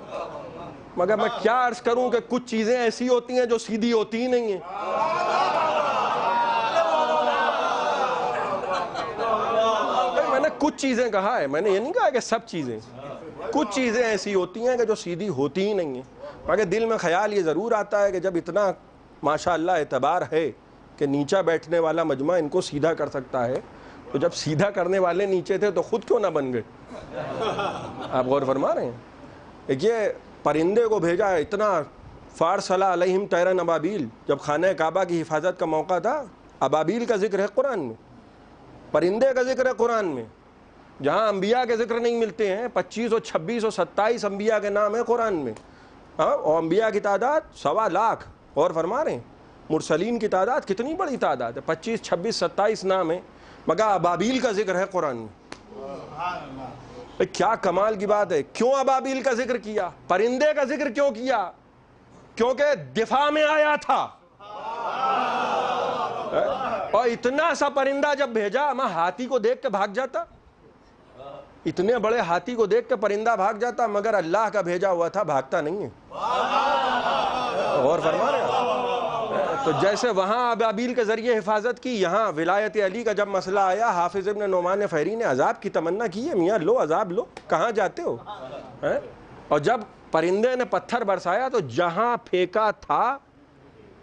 مگر میں کیا عرض کروں کہ کچھ چیزیں ایسی ہوتی ہیں جو سیدھی ہوتی ہی نہیں ہیں. میں نے کچھ چیزیں کہا ہے، میں نے یہ نہیں کہا کہ سب چیزیں، کچھ چیزیں ایسی ہوتی ہیں کہ جو سیدھی ہوتی ہی نہیں ہیں. مگر دل میں خیال یہ ضرور آتا ہے کہ جب اتنا ماشاءاللہ اعتبار ہے کہ نیچا بیٹھنے والا مجمع ان کو سیدھا کر سکتا ہے، تو جب سیدھا کرنے والے نیچے تھے تو خود کیوں نہ بن گئے؟ آپ غور فرما رہے ہیں؟ یہ پرندے کو بھیجا، اتنا فارسلہ علیہم طیرن ابابیل. جب خانہ کعبہ کی حفاظت کا موقع تھا، ابابیل کا ذکر ہے قرآن میں، پرندے کا ذکر ہے قرآن میں. جہاں انبیاء کے ذکر نہیں ملتے ہیں، 25 اور 26 اور 27 انبیاء کے نام ہیں قرآن میں، اور انبیاء کی تعداد 1.25 لاکھ. غور فرما رہے ہیں؟ مرسلین کی تعداد کتنی بڑی تعداد ہے، 25 26 27 نام ہیں، مگر ابابیل کا ذکر ہے قرآن میں. کیا کمال کی بات ہے. کیوں ابابیل کا ذکر کیا، پرندے کا ذکر کیوں کیا؟ کیونکہ دفاع میں آیا تھا. اور اتنا سا پرندہ جب بھیجا، میں ہاتھی کو دیکھ کے بھاگ جاتا، اتنے بڑے ہاتھی کو دیکھ کے پرندہ بھاگ جاتا، مگر اللہ کا بھیجا ہوا تھا بھاگتا نہیں ہے. غور فرما رہے ہیں؟ تو جیسے وہاں ابابیل کے ذریعے حفاظت کی، یہاں ولایت علی کا جب مسئلہ آیا، حافظ ابن نعمان فہری نے عذاب کی تمنا کی ہے، میاں لو عذاب لو، کہاں جاتے ہو؟ اور جب پرندے نے پتھر برسایا تو جہاں پھینکا تھا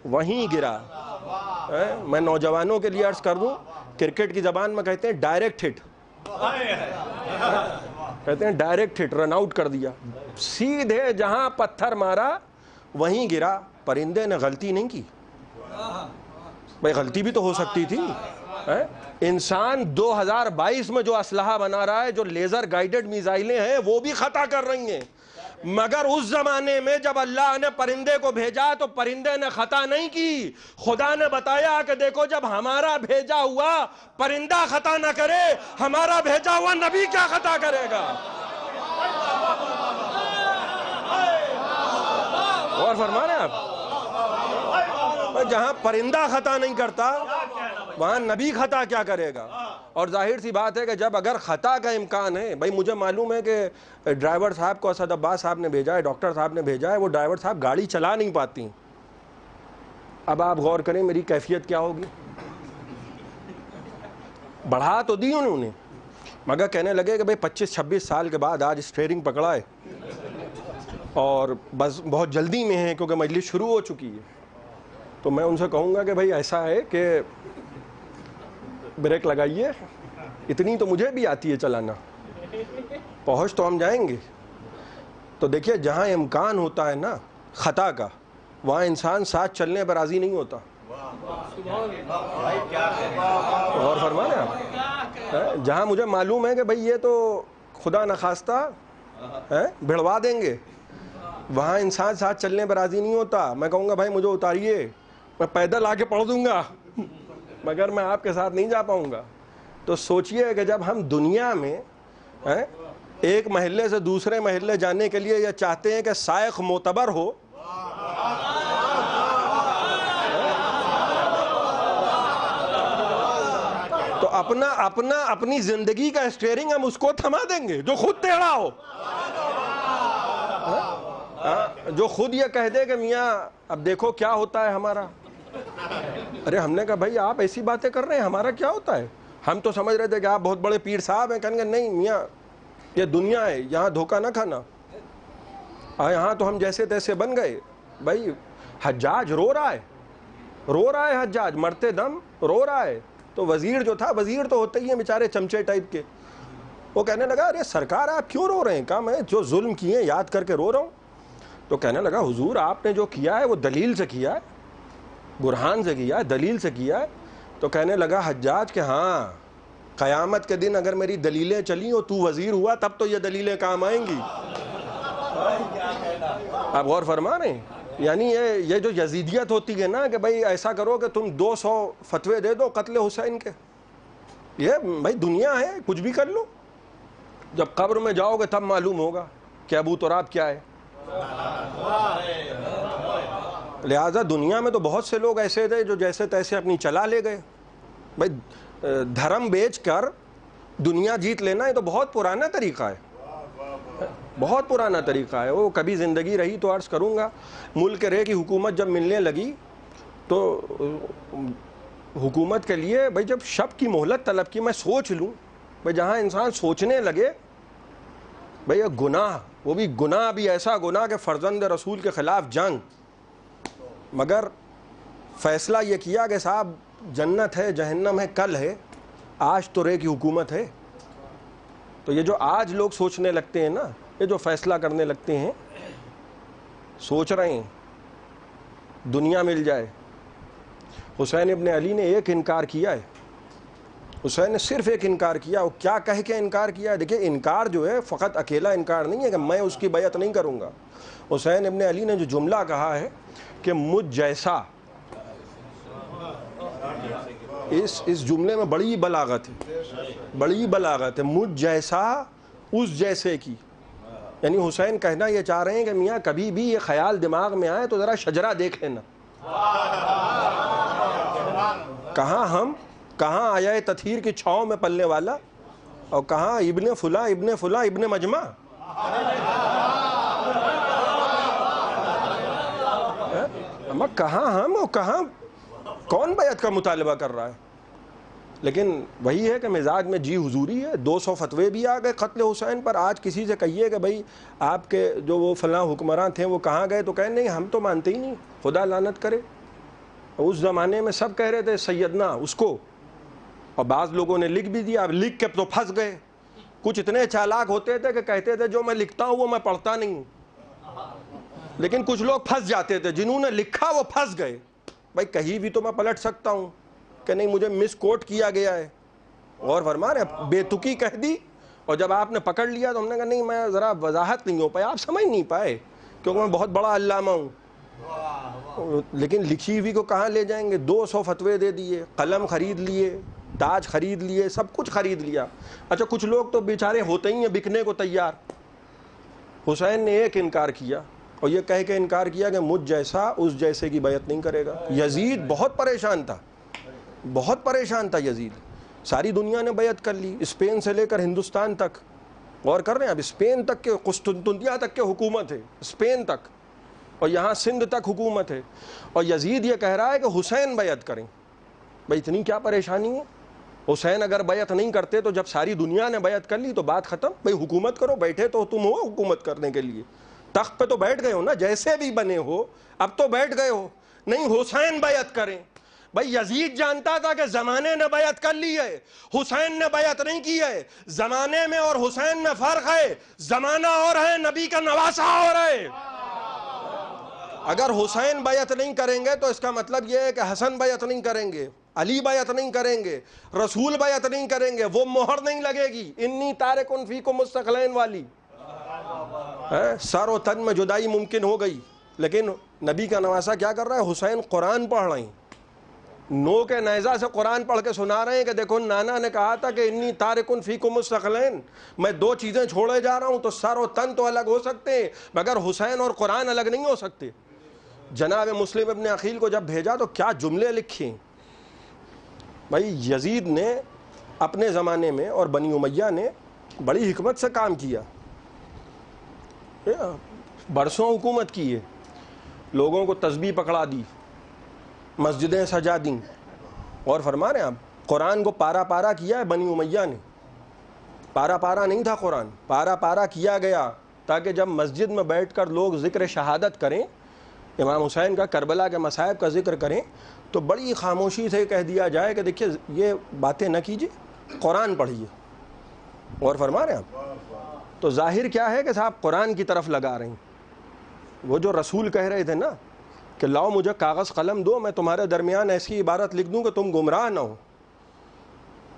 وہیں گرا. میں نوجوانوں کے لیے عرض کر دوں، کرکٹ کی زبان میں کہتے ہیں ڈائریکٹ ہٹ، کہتے ہیں ڈائریکٹ ہٹ، رن آؤٹ کر دیا، سیدھے جہاں پتھر مارا وہیں گرا. پرندے نے غلطی نہیں کی بھائی، غلطی بھی تو ہو سکتی تھی. انسان 2022 میں جو اسلحہ بنا رہا ہے، جو لیزر گائیڈڈ میزائلیں ہیں، وہ بھی خطا کر رہی ہیں. مگر اس زمانے میں جب اللہ نے پرندے کو بھیجا تو پرندے نے خطا نہیں کی. خدا نے بتایا کہ دیکھو جب ہمارا بھیجا ہوا پرندہ خطا نہ کرے، ہمارا بھیجا ہوا نبی کیا خطا کرے گا؟ اور فرما رہے ہیں آپ، جہاں پرندہ خطا نہیں کرتا وہاں نبی خطا کیا کرے گا؟ اور ظاہر سی بات ہے کہ جب اگر خطا کا امکان ہے، بھائی مجھے معلوم ہے کہ ڈرائیور صاحب کو اسد عباس صاحب نے بھیجا ہے، ڈاکٹر صاحب نے بھیجا ہے، وہ ڈرائیور صاحب گاڑی چلا نہیں پاتی. اب آپ غور کریں میری کیفیت کیا ہوگی. بڑھا تو دی انہوں نے، مگر کہنے لگے کہ بھائی 25-26 سال کے بعد آج اسٹیئرنگ پکڑا ہے اور بس بہت جلدی میں ہے کیونکہ مجلس شروع ہو چکی ہے. تو میں ان سے کہوں گا کہ بھائی ایسا ہے کہ بریک لگائیے، اتنی تو مجھے بھی آتی ہے چلانا، پہنچ تو ہم جائیں گے. تو دیکھیے جہاں امکان ہوتا ہے نا خطا کا، وہاں انسان ساتھ چلنے پر راضی نہیں ہوتا. غور فرما رہے آپ؟ جہاں مجھے معلوم ہے کہ بھئی یہ تو خدا نخواستہ بھڑوا دیں گے، وہاں انسان ساتھ چلنے پر راضی نہیں ہوتا. میں کہوں گا بھائی مجھے اتاریے، میں پیدل آ کے پڑھ دوں گا، مگر میں آپ کے ساتھ نہیں جا پاؤں گا. تو سوچئے کہ جب ہم دنیا میں ایک محلے سے دوسرے محلے جانے کے لیے یہ چاہتے ہیں کہ سائق معتبر ہو، تو اپنی زندگی کا اسٹیئرنگ ہم اس کو تھما دیں گے جو خود ٹیڑھا ہو، جو خود یہ کہہ دے کہ میاں اب دیکھو کیا ہوتا ہے ہمارا. ارے ہم نے کہا بھائی آپ ایسی باتیں کر رہے ہیں، ہمارا کیا ہوتا ہے؟ ہم تو سمجھ رہے تھے کہ آپ بہت بڑے پیر صاحب ہیں. کہیں گے نہیں میاں یہ دنیا ہے، یہاں دھوکہ نہ کھانا. یہاں تو ہم جیسے تیسے بن گئے. بھائی حجاج رو رہا ہے حجاج مرتے دم رو رہا ہے. تو وزیر جو تھا، وزیر تو ہوتے ہی ہیں بیچارے چمچے ٹائپ کے، وہ کہنے لگا ارے سرکار آپ کیوں رو رہے ہیں؟ کہا میں جو ظلم کیے یاد کر کے رو رہا ہوں. تو کہنے لگا حضور آپ نے جو کیا ہے وہ دلیل سے کیا ہے، برہان سے کیا ہے، دلیل سے کیا ہے. تو کہنے لگا حجاج کہ ہاں قیامت کے دن اگر میری دلیلیں چلیں اور تو وزیر ہوا تب تو یہ دلیلیں کام آئیں گی. آپ غور فرما رہے ہیں؟ یعنی یہ جو یزیدیت ہوتی ہے نا کہ بھائی ایسا کرو کہ تم 200 فتوے دے دو قتل حسین کے، یہ بھائی دنیا ہے، کچھ بھی کر لو. جب قبر میں جاؤ گے تب معلوم ہوگا کہ ابو تراب کیا ہے. لہٰذا دنیا میں تو بہت سے لوگ ایسے تھے جو جیسے تیسے اپنی چلا لے گئے. بھائی دھرم بیچ کر دنیا جیت لینا یہ تو بہت پرانا طریقہ ہے, بہت پرانا طریقہ ہے. وہ کبھی زندگی رہی تو عرض کروں گا, ملک رے کی حکومت جب ملنے لگی تو حکومت کے لیے بھائی جب شب کی مہلت طلب کی, میں سوچ لوں بھائی جہاں انسان سوچنے لگے بھائی یہ گناہ, وہ بھی گناہ بھی ایسا گناہ کہ فرزند رسول کے خلاف جنگ, مگر فیصلہ یہ کیا کہ صاحب جنت ہے جہنم ہے کل ہے, آج تو رے کی حکومت ہے. تو یہ جو آج لوگ سوچنے لگتے ہیں نا, یہ جو فیصلہ کرنے لگتے ہیں, سوچ رہے ہیں دنیا مل جائے. حسین ابن علی نے ایک انکار کیا ہے, حسین نے صرف ایک انکار کیا. وہ کیا کہہ کے انکار کیا ہے؟ دیکھیں انکار جو ہے فقط اکیلا انکار نہیں ہے کہ میں اس کی بیعت نہیں کروں گا. حسین ابن علی نے جو جملہ کہا ہے کہ مجھ جیسا, اس جملے میں بڑی بلاغت ہے, بڑی بلاغت ہے. مجھ جیسا اس جیسے کی, یعنی حسین کہنا یہ چاہ رہے ہیں کہ میاں کبھی بھی یہ خیال دماغ میں آئے تو ذرا شجرہ دیکھ لینا, کہاں ہم, کہاں آیا تطہیر کی چھاؤں میں پلنے والا, اور کہاں ابن فلاں ابن فلاں ابن مجمع. اما کہاں ہم اور کہاں کون بیعت کا مطالبہ کر رہا ہے. لیکن وہی ہے کہ مزاج میں جی حضوری ہے. 200 فتوے بھی آ گئے قتل حسین پر. آج کسی سے کہیے کہ بھائی آپ کے جو وہ فلاں حکمراں تھے وہ کہاں گئے, تو کہیں نہیں ہم تو مانتے ہی نہیں, خدا لعنت کرے. اس زمانے میں سب کہہ رہے تھے سیدنا اس کو, اور بعض لوگوں نے لکھ بھی دیا. اب لکھ کے تو پھنس گئے. کچھ اتنے چالاک ہوتے تھے کہ کہتے تھے جو میں لکھتا ہوں وہ میں پڑھتا نہیں ہوں, لیکن کچھ لوگ پھنس جاتے تھے. جنہوں نے لکھا وہ پھنس گئے. بھائی کہیں بھی تو میں پلٹ سکتا ہوں کہ نہیں مجھے مس کوٹ کیا گیا ہے, اور فرما رہے بے تکی کہہ دی, اور جب آپ نے پکڑ لیا تو ہم نے کہا نہیں میں ذرا وضاحت نہیں ہو پایا, آپ سمجھ نہیں پائے کیونکہ میں بہت بڑا علامہ ہوں. لیکن لکھی ہوئی کو کہاں لے جائیں گے. 200 فتوے دے دیے, قلم خرید لیے, تاج خرید لیے, سب کچھ خرید لیا. اچھا کچھ لوگ تو بیچارے ہوتے ہی ہیں بکنے کو تیار. حسین نے ایک انکار کیا, اور یہ کہہ کے انکار کیا کہ مجھ جیسا اس جیسے کی بیعت نہیں کرے گا. یزید بہت پریشان تھا, بہت پریشان تھا یزید. ساری دنیا نے بیعت کر لی, اسپین سے لے کر ہندوستان تک. غور کر رہے ہیں اب اسپین تک کے, قسطنطنیہ تک کے حکومت ہے, اسپین تک, اور یہاں سندھ تک حکومت ہے. اور یزید یہ کہہ رہا ہے کہ حسین بیعت کریں. بھائی اتنی کیا پریشانی ہے. حسین اگر بیعت نہیں کرتے تو جب ساری دنیا نے بیعت کر لی تو بات ختم. بھائی حکومت کرو, بیٹھے تو تم ہو حکومت کرنے کے لیے, تخت پہ تو بیٹھ گئے ہو نا, جیسے بھی بنے ہو اب تو بیٹھ گئے ہو. نہیں حسین بیعت کریں. بھائی یزید جانتا تھا کہ زمانے نے بیعت کر لی ہے, حسین نے بیعت نہیں کی ہے. زمانے میں اور حسین میں فرق ہے, زمانہ اور ہے, نبی کا نواسہ اور ہے. اگر حسین بیعت نہیں کریں گے تو اس کا مطلب یہ ہے کہ حسن بیعت نہیں کریں گے, علی بیعت نہیں کریں گے, رسول بیعت نہیں کریں گے, وہ مہر نہیں لگے گی انی تارکن فیکم الثقلین والی. سر و تن میں جدائی ممکن ہو گئی, لیکن نبی کا نواسہ کیا کر رہا ہے, حسین قرآن پڑھ رہے ہیں, نو کے نیزہ سے قرآن پڑھ کے سنا رہے ہیں کہ دیکھو نانا نے کہا تھا کہ انی تارکن فیکم الثقلین, میں 2 چیزیں چھوڑے جا رہا ہوں. تو سر و تن تو الگ ہو سکتے ہیں مگر حسین اور قرآن الگ نہیں ہو سکتے. جناب مسلم ابن عقیل کو جب بھیجا تو کیا جملے لکھے. بھائی یزید نے اپنے زمانے میں اور بنی امیہ نے بڑی حکمت سے کام کیا, برسوں حکومت کی ہے, لوگوں کو تسبیح پکڑا دی, مسجدیں سجا دیں, اور فرما رہے ہیں آپ قرآن کو پارا پارا کیا ہے بنی امیہ نے. پارا پارا نہیں تھا قرآن, پارا پارا کیا گیا تاکہ جب مسجد میں بیٹھ کر لوگ ذکر شہادت کریں, امام حسین کا کربلا کے مصائب کا ذکر کریں, تو بڑی خاموشی سے کہہ دیا جائے کہ دیکھیے یہ باتیں نہ کیجیے, قرآن پڑھیے. اور فرما رہے ہیں آپ تو ظاہر کیا ہے کہ صاحب قرآن کی طرف لگا رہے ہیں. وہ جو رسول کہہ رہے تھے نا کہ لاؤ مجھے کاغذ قلم دو, میں تمہارے درمیان ایسی عبارت لکھ دوں کہ تم گمراہ نہ ہو,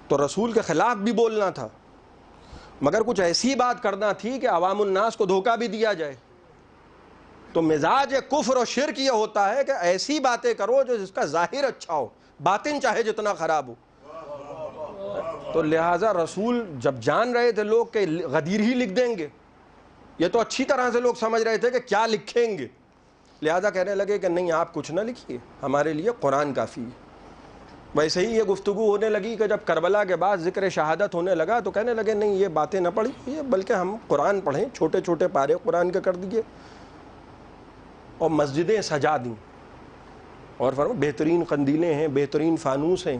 تو رسول کے خلاف بھی بولنا تھا, مگر کچھ ایسی بات کرنا تھی کہ عوام الناس کو دھوکہ بھی دیا جائے. تو مزاج کفر و شرک یہ ہوتا ہے کہ ایسی باتیں کرو جو جس کا ظاہر اچھا ہو, باطن چاہے جتنا خراب ہو. تو لہٰذا رسول جب جان رہے تھے لوگ کہ غدیر ہی لکھ دیں گے, یہ تو اچھی طرح سے لوگ سمجھ رہے تھے کہ کیا لکھیں گے, لہذا کہنے لگے کہ نہیں آپ کچھ نہ لکھیے، ہمارے لیے قرآن کافی ہے۔ ویسے ہی یہ گفتگو ہونے لگی کہ جب کربلا کے بعد ذکر شہادت ہونے لگا تو کہنے لگے نہیں یہ باتیں نہ پڑھیں، بلکہ ہم قرآن پڑھیں، چھوٹے چھوٹے پارے قرآن کے کر دیے اور مسجدیں سجا دیں، اور بہترین قندیلیں ہیں، بہترین فانوس ہیں،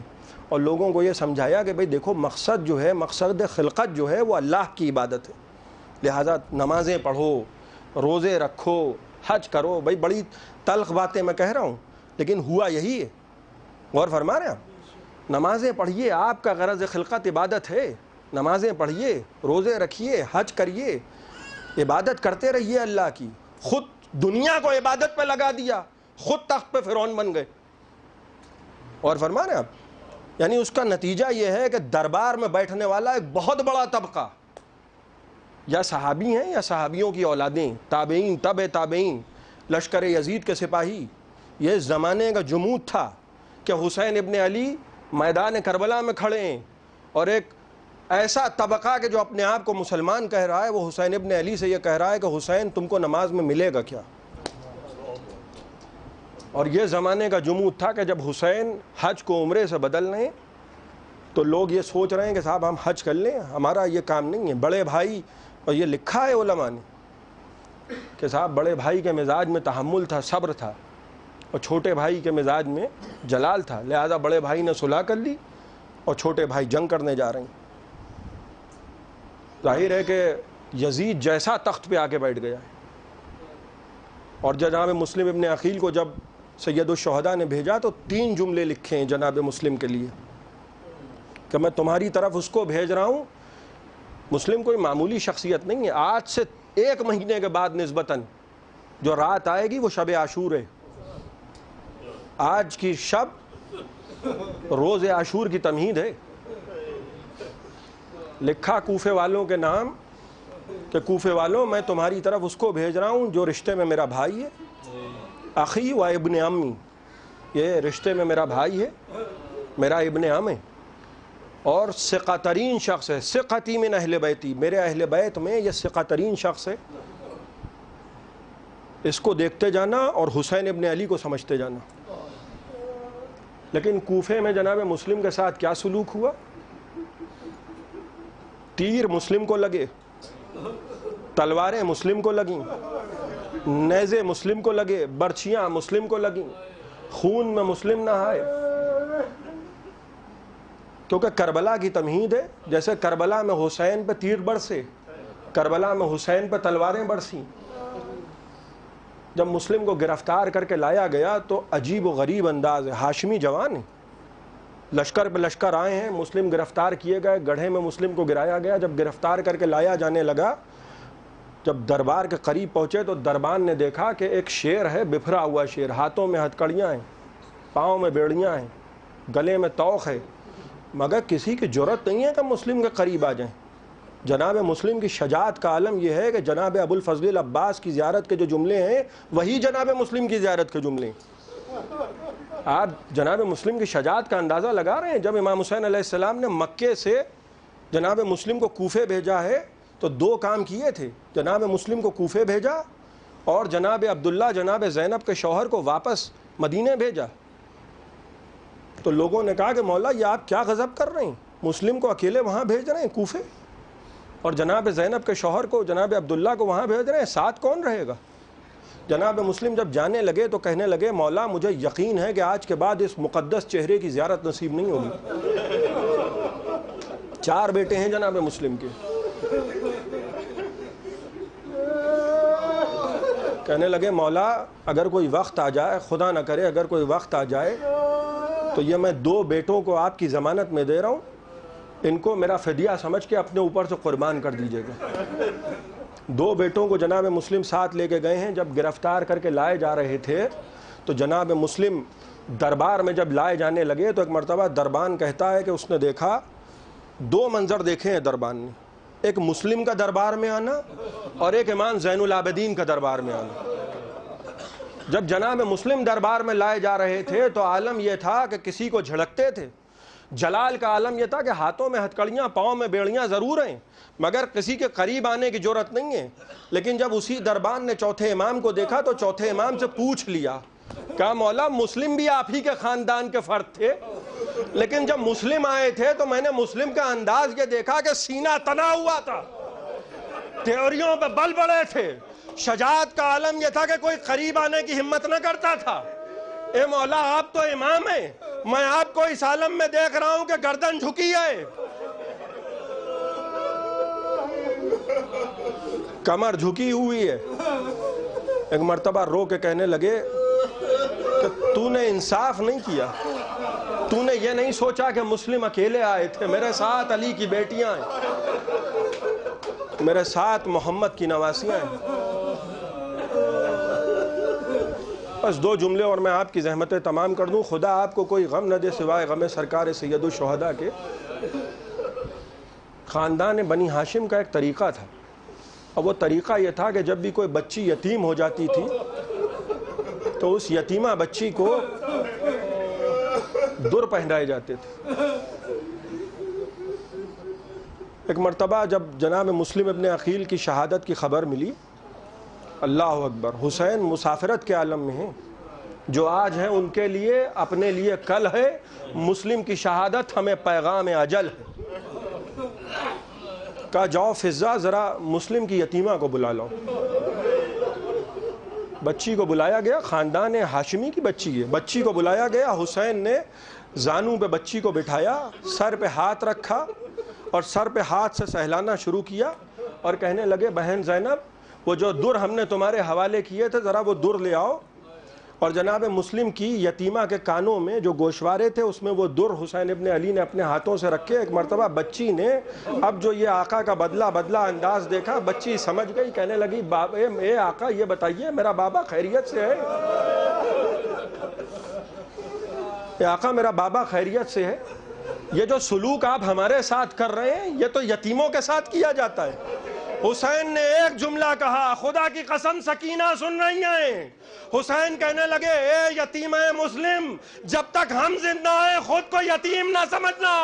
اور لوگوں کو یہ سمجھایا کہ بھئی دیکھو مقصد جو ہے، مقصد خلقت جو ہے وہ اللہ کی عبادت ہے، لہٰذا نمازیں پڑھو، روزے رکھو، حج کرو۔ بھئی بڑی تلخ باتیں میں کہہ رہا ہوں لیکن ہوا یہی ہے، غور فرما رہے ہیں آپ؟ نمازیں پڑھیے، آپ کا غرض خلقت عبادت ہے، نمازیں پڑھیے، روزے رکھیے، حج کریے، عبادت کرتے رہیے اللہ کی۔ خود دنیا کو عبادت پہ لگا دیا، خود تخت پہ فرعون بن گئے، اور فرما رہے ہیں آپ؟ یعنی اس کا نتیجہ یہ ہے کہ دربار میں بیٹھنے والا ایک بہت بڑا طبقہ، یا صحابی ہیں یا صحابیوں کی اولادیں، تابعین، تبع تابعین، لشکر یزید کے سپاہی، یہ زمانے کا جمود تھا کہ حسین ابن علی میدان کربلا میں کھڑے ہیں، اور ایک ایسا طبقہ کہ جو اپنے آپ کو مسلمان کہہ رہا ہے وہ حسین ابن علی سے یہ کہہ رہا ہے کہ حسین تم کو نماز میں ملے گا کیا؟ اور یہ زمانے کا جمود تھا کہ جب حسین حج کو عمرے سے بدل رہے ہیں تو لوگ یہ سوچ رہے ہیں کہ صاحب ہم حج کر لیں، ہمارا یہ کام نہیں ہے۔ بڑے بھائی، اور یہ لکھا ہے علماء نے کہ صاحب بڑے بھائی کے مزاج میں تحمل تھا، صبر تھا، اور چھوٹے بھائی کے مزاج میں جلال تھا، لہذا بڑے بھائی نے صلح کر لی اور چھوٹے بھائی جنگ کرنے جا رہے ہیں۔ ظاہر ہے کہ یزید جیسا تخت پہ آ کے بیٹھ گیا ہے، اور جناب مسلم ابن عقیل کو جب سید الشہداء نے بھیجا تو 3 جملے لکھے ہیں جناب مسلم کے لیے کہ میں تمہاری طرف اس کو بھیج رہا ہوں۔ مسلم کوئی معمولی شخصیت نہیں ہے، آج سے 1 مہینے کے بعد نسبتاً جو رات آئے گی وہ شب عاشور ہے۔ آج کی شب روز عاشور کی تمہید ہے۔ لکھا کوفے والوں کے نام کہ کوفے والوں میں تمہاری طرف اس کو بھیج رہا ہوں جو رشتے میں میرا بھائی ہے، اخی و ابن امی، یہ رشتے میں میرا بھائی ہے، میرا ابن ام ہے، اور ثقہ ترین شخص ہے، ثقتی من اہل بیتی، میرے اہل بیت میں یہ ثقہ ترین شخص ہے، اس کو دیکھتے جانا اور حسین ابن علی کو سمجھتے جانا۔ لیکن کوفے میں جناب مسلم کے ساتھ کیا سلوک ہوا؟ تیر مسلم کو لگے، تلواریں مسلم کو لگیں، نیزے مسلم کو لگے، برچیاں مسلم کو لگیں، خون میں مسلم نہائے، کیونکہ کربلا کی تمہید ہے۔ جیسے کربلا میں حسین پہ تیر برسے، کربلا میں حسین پہ تلواریں برسیں۔ جب مسلم کو گرفتار کر کے لایا گیا تو عجیب و غریب انداز ہے، ہاشمی جوان ہے، لشکر پہ لشکر آئے ہیں، مسلم گرفتار کیے گئے، گڑھے میں مسلم کو گرایا گیا۔ جب گرفتار کر کے لایا جانے لگا، جب دربار کے قریب پہنچے تو دربان نے دیکھا کہ ایک شیر ہے، بفرا ہوا شیر، ہاتھوں میں ہتھکڑیاں ہیں، پاؤں میں بیڑیاں ہیں، گلے میں توق ہے، مگر کسی کی جرت نہیں ہے کہ مسلم کے قریب آ جائیں۔ جناب مسلم کی شجاعت کا عالم یہ ہے کہ جناب ابو الفضل العباس کی زیارت کے جو جملے ہیں وہی جناب مسلم کی زیارت کے جملے ہیں۔ آپ جناب مسلم کی شجاعت کا اندازہ لگا رہے ہیں۔ جب امام حسین علیہ السلام نے مکے سے جناب مسلم کو کوفے بھیجا ہے تو 2 کام کیے تھے، جناب مسلم کو کوفے بھیجا اور جناب عبداللہ جناب زینب کے شوہر کو واپس مدینے بھیجا۔ تو لوگوں نے کہا کہ مولا یہ آپ کیا غضب کر رہے ہیں، مسلم کو اکیلے وہاں بھیج رہے ہیں کوفے، اور جناب زینب کے شوہر کو جناب عبداللہ کو وہاں بھیج رہے ہیں، ساتھ کون رہے گا؟ جناب مسلم جب جانے لگے تو کہنے لگے مولا مجھے یقین ہے کہ آج کے بعد اس مقدس چہرے کی زیارت نصیب نہیں ہوگی۔ 4 بیٹے ہیں جناب مسلم کے، کہنے لگے مولا اگر کوئی وقت آ جائے، خدا نہ کرے اگر کوئی وقت آ جائے تو یہ میں 2 بیٹوں کو آپ کی ضمانت میں دے رہا ہوں، ان کو میرا فدیہ سمجھ کے اپنے اوپر سے قربان کر دیجیے گا۔ 2 بیٹوں کو جناب مسلم ساتھ لے کے گئے ہیں۔ جب گرفتار کر کے لائے جا رہے تھے تو جناب مسلم دربار میں جب لائے جانے لگے تو ایک مرتبہ دربان کہتا ہے کہ اس نے دیکھا 2 منظر دیکھے ہیں دربان نے، ایک مسلم کا دربار میں آنا اور ایک امام زین العابدین کا دربار میں آنا۔ جب جناب مسلم دربار میں لائے جا رہے تھے تو عالم یہ تھا کہ کسی کو جھڑکتے تھے، جلال کا عالم یہ تھا کہ ہاتھوں میں ہتھکڑیاں، پاؤں میں بیڑیاں ضرور ہیں مگر کسی کے قریب آنے کی جرأت نہیں ہے. لیکن جب اسی دربان نے چوتھے امام کو دیکھا تو چوتھے امام سے پوچھ لیا، کہا مولا مسلم بھی آپ ہی کے خاندان کے فرد تھے، لیکن جب مسلم آئے تھے تو میں نے مسلم کا انداز یہ دیکھا کہ سینہ تنا ہوا تھا، تیوریوں پہ بل بڑے تھے، شجاعت کا عالم یہ تھا کہ کوئی قریب آنے کی ہمت نہ کرتا تھا. اے مولا آپ تو امام ہیں، میں آپ کو اس عالم میں دیکھ رہا ہوں کہ گردن جھکی ہے، کمر جھکی ہوئی ہے. ایک مرتبہ رو کے کہنے لگے کہ تو نے انصاف نہیں کیا، تو نے یہ نہیں سوچا کہ مسلم اکیلے آئے تھے، میرے ساتھ علی کی بیٹیاں ہیں، میرے ساتھ محمد کی نواسیاں ہیں. بس 2 جملے اور میں آپ کی زحمتیں تمام کر دوں. خدا آپ کو کوئی غم نہ دے سوائے غم سرکار سید الشہداء کے. خاندان بنی ہاشم کا ایک طریقہ تھا، اور وہ طریقہ یہ تھا کہ جب بھی کوئی بچی یتیم ہو جاتی تھی تو اس یتیمہ بچی کو در پہنائے جاتے تھے. ایک مرتبہ جب جناب مسلم ابن عقیل کی شہادت کی خبر ملی، اللہ اکبر، حسین مسافرت کے عالم میں ہیں، جو آج ہیں ان کے لیے اپنے لیے کل ہے، مسلم کی شہادت ہمیں پیغام اجل ہے. کہا جاؤ فضہ ذرا مسلم کی یتیمہ کو بلا لاؤ. بچی کو بلایا گیا، خاندان ہاشمی کی بچی ہے، بچی کو بلایا گیا. حسین نے زانوں پہ بچی کو بٹھایا، سر پہ ہاتھ رکھا اور سر پہ ہاتھ سے سہلانا شروع کیا اور کہنے لگے بہن زینب وہ جو در ہم نے تمہارے حوالے کیے تھے ذرا وہ در لے آؤ. اور جناب مسلم کی یتیمہ کے کانوں میں جو گوشوارے تھے اس میں وہ در حسین ابن علی نے اپنے ہاتھوں سے رکھے. ایک مرتبہ بچی نے اب جو یہ آقا کا بدلا انداز دیکھا، بچی سمجھ گئی، کہنے لگی اے آقا یہ بتائیے میرا بابا خیریت سے ہے؟ اے آقا میرا بابا خیریت سے ہے؟ یہ جو سلوک آپ ہمارے ساتھ کر رہے ہیں یہ تو یتیموں کے ساتھ کیا جاتا ہے. حسین نے ایک جملہ کہا، خدا کی قسم سکینہ سن رہی ہیں. حسین کہنے لگے اے یتیمہ مسلم، جب تک ہم زندہ ہیں خود کو یتیم نہ سمجھنا.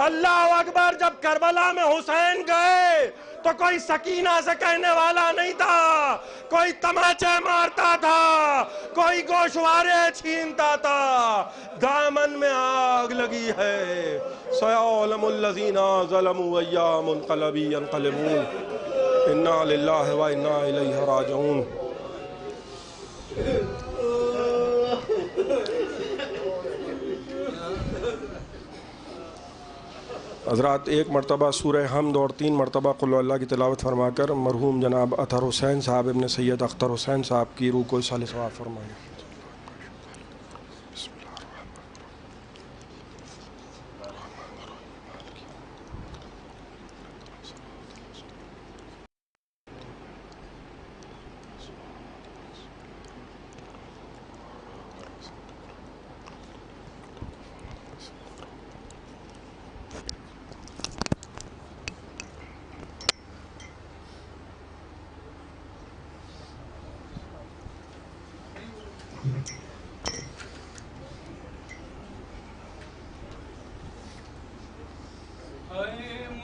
اللہ اکبر. جب کربلا میں حسین گئے تو کوئی سکینہ سے کہنے والا نہیں تھا، کوئی تماچے مارتا تھا، کوئی گوشوارے چھینتا تھا. دامن میں آگ لگی ہے. سیعلم الذین ظلموا أَيَّ مُنْقَلَبٍ يَنْقَلِبُونَ اِنَّا لِلَّهِ وَإِنَّا إِلَيْهِ رَاجِعُونَ. حضرات ایک مرتبہ سورہ حمد اور 3 مرتبہ قل ہو اللہ کی تلاوت فرما کر مرحوم جناب اطہر حسین صاحب ابن سید اختر حسین صاحب کی روح کو اصال ثواب فرمائیں.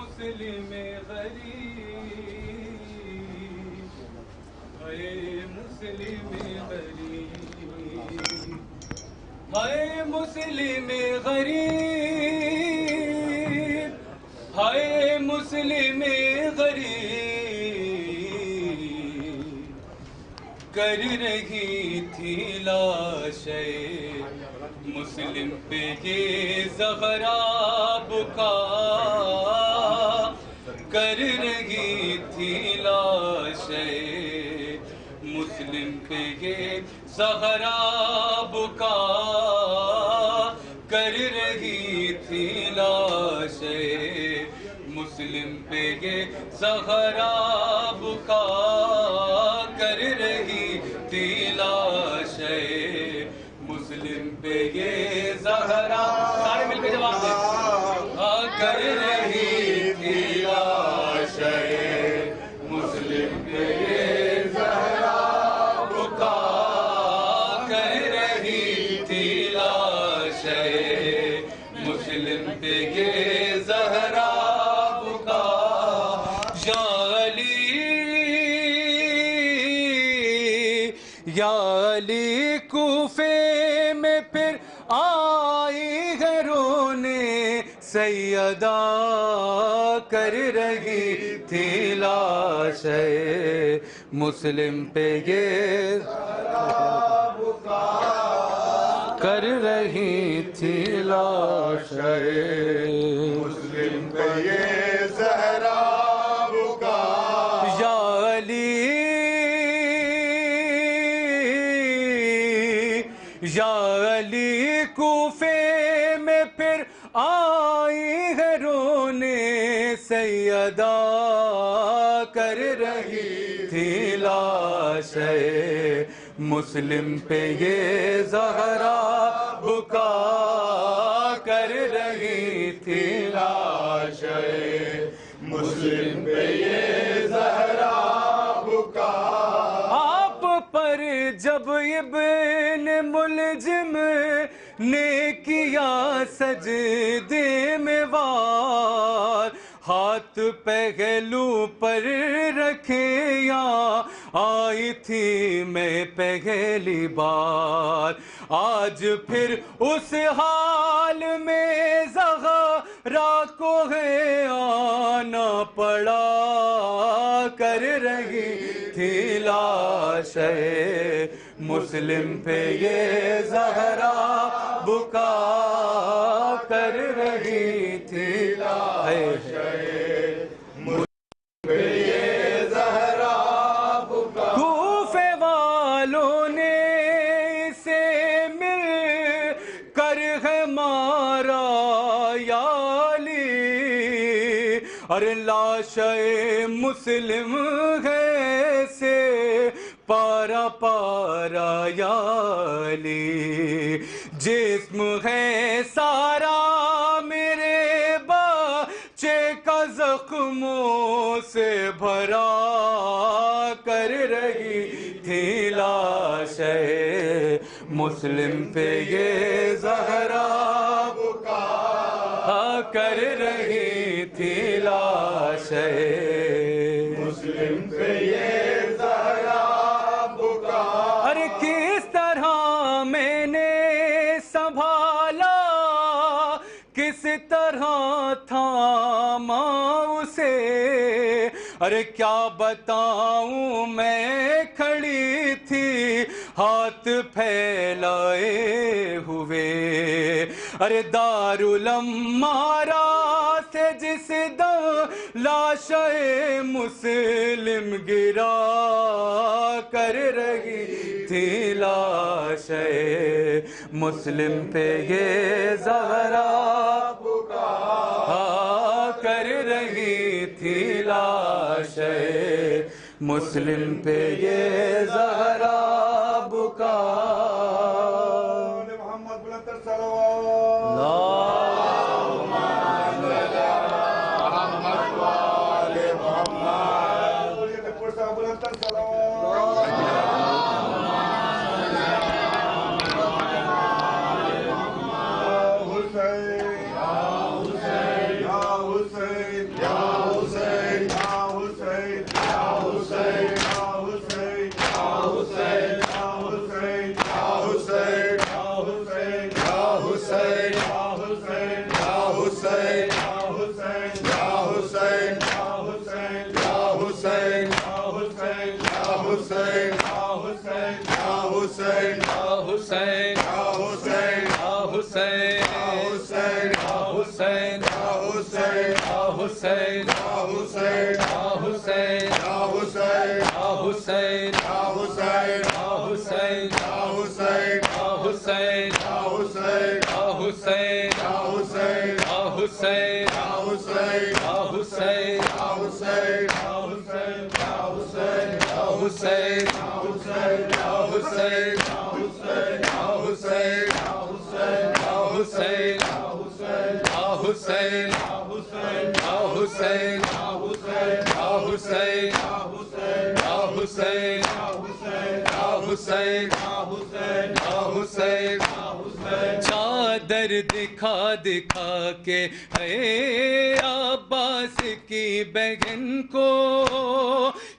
مسلم غریب، اے مسلم غریب، اے مسلم غریب، اے مسلم غریب، کر رہی تھی لاشیں مسلم پہ یہ زہرا بکا، کر رہی تھی لاشیں مسلم پہ یہ زہرا بکا، کر رہی تھی لاشیں مسلم پہ یہ زہرا بکا، کر رہی تھی لاشیں مسلم پہ یہ زہرا. سارے مل کے جواب دیں. کر رہی تھی لاشیں مسلم پہ یہ زہرا بکا، کر رہی تھی لاشیں مسلم یا علی یا علی کوفے میں پھر آئی ہے رونے سیدہ کر رہی تھی لاش مسلم پہ یہ کر رہی تھی لاش مسلم پہ یہ زہرا بکا یا علی یا علی کوفے میں پھر آئی ہے رونے سیدہ کر رہی تھی لاش مسلم پہ یہ زہرا بکا کر رہی تھی لاش مسلم پہ یہ زہرا بکا آپ پر جب ابن ملجم نے کیا سجدے میں وار ہاتھ پہلو پر رکھے یا آئی تھی میں پہلی بار آج پھر اس حال میں زہرا کو ہے آنا پڑا کر رہی تھی لاش مسلم پہ یہ زہرا بکا کر رہی تھی لاش مسلم پہ یہ زہرا بکا کوفے والوں نے اسے مل کر ہے مارا یا علی اور لاش مسلم ہے سے پارا پارا یا علی جسم ہے سارا میرے بچے کا زخموں سے بھرا کر رہی تھی لاش مسلم پہ یہ زہرا بکا کر رہی تھی لاش مسلم پہ یہ زہرا بکا ارے کس طرح میں نے سنبھالا کس طرح تھاما اسے ارے کیا بتاؤں میں کھڑی تھی ہاتھ پھیلائے ہوئے ارے دارالامارہ سے جس دم لاش مسلم گرا کر رہی تھی لاش مسلم پہ یہ زہرا بکا کر رہی تھی لاش مسلم پہ یہ زہرا بکا محمد بلند صلوات چادر دکھا دکھا کے اے ابا عباس کی بہن کو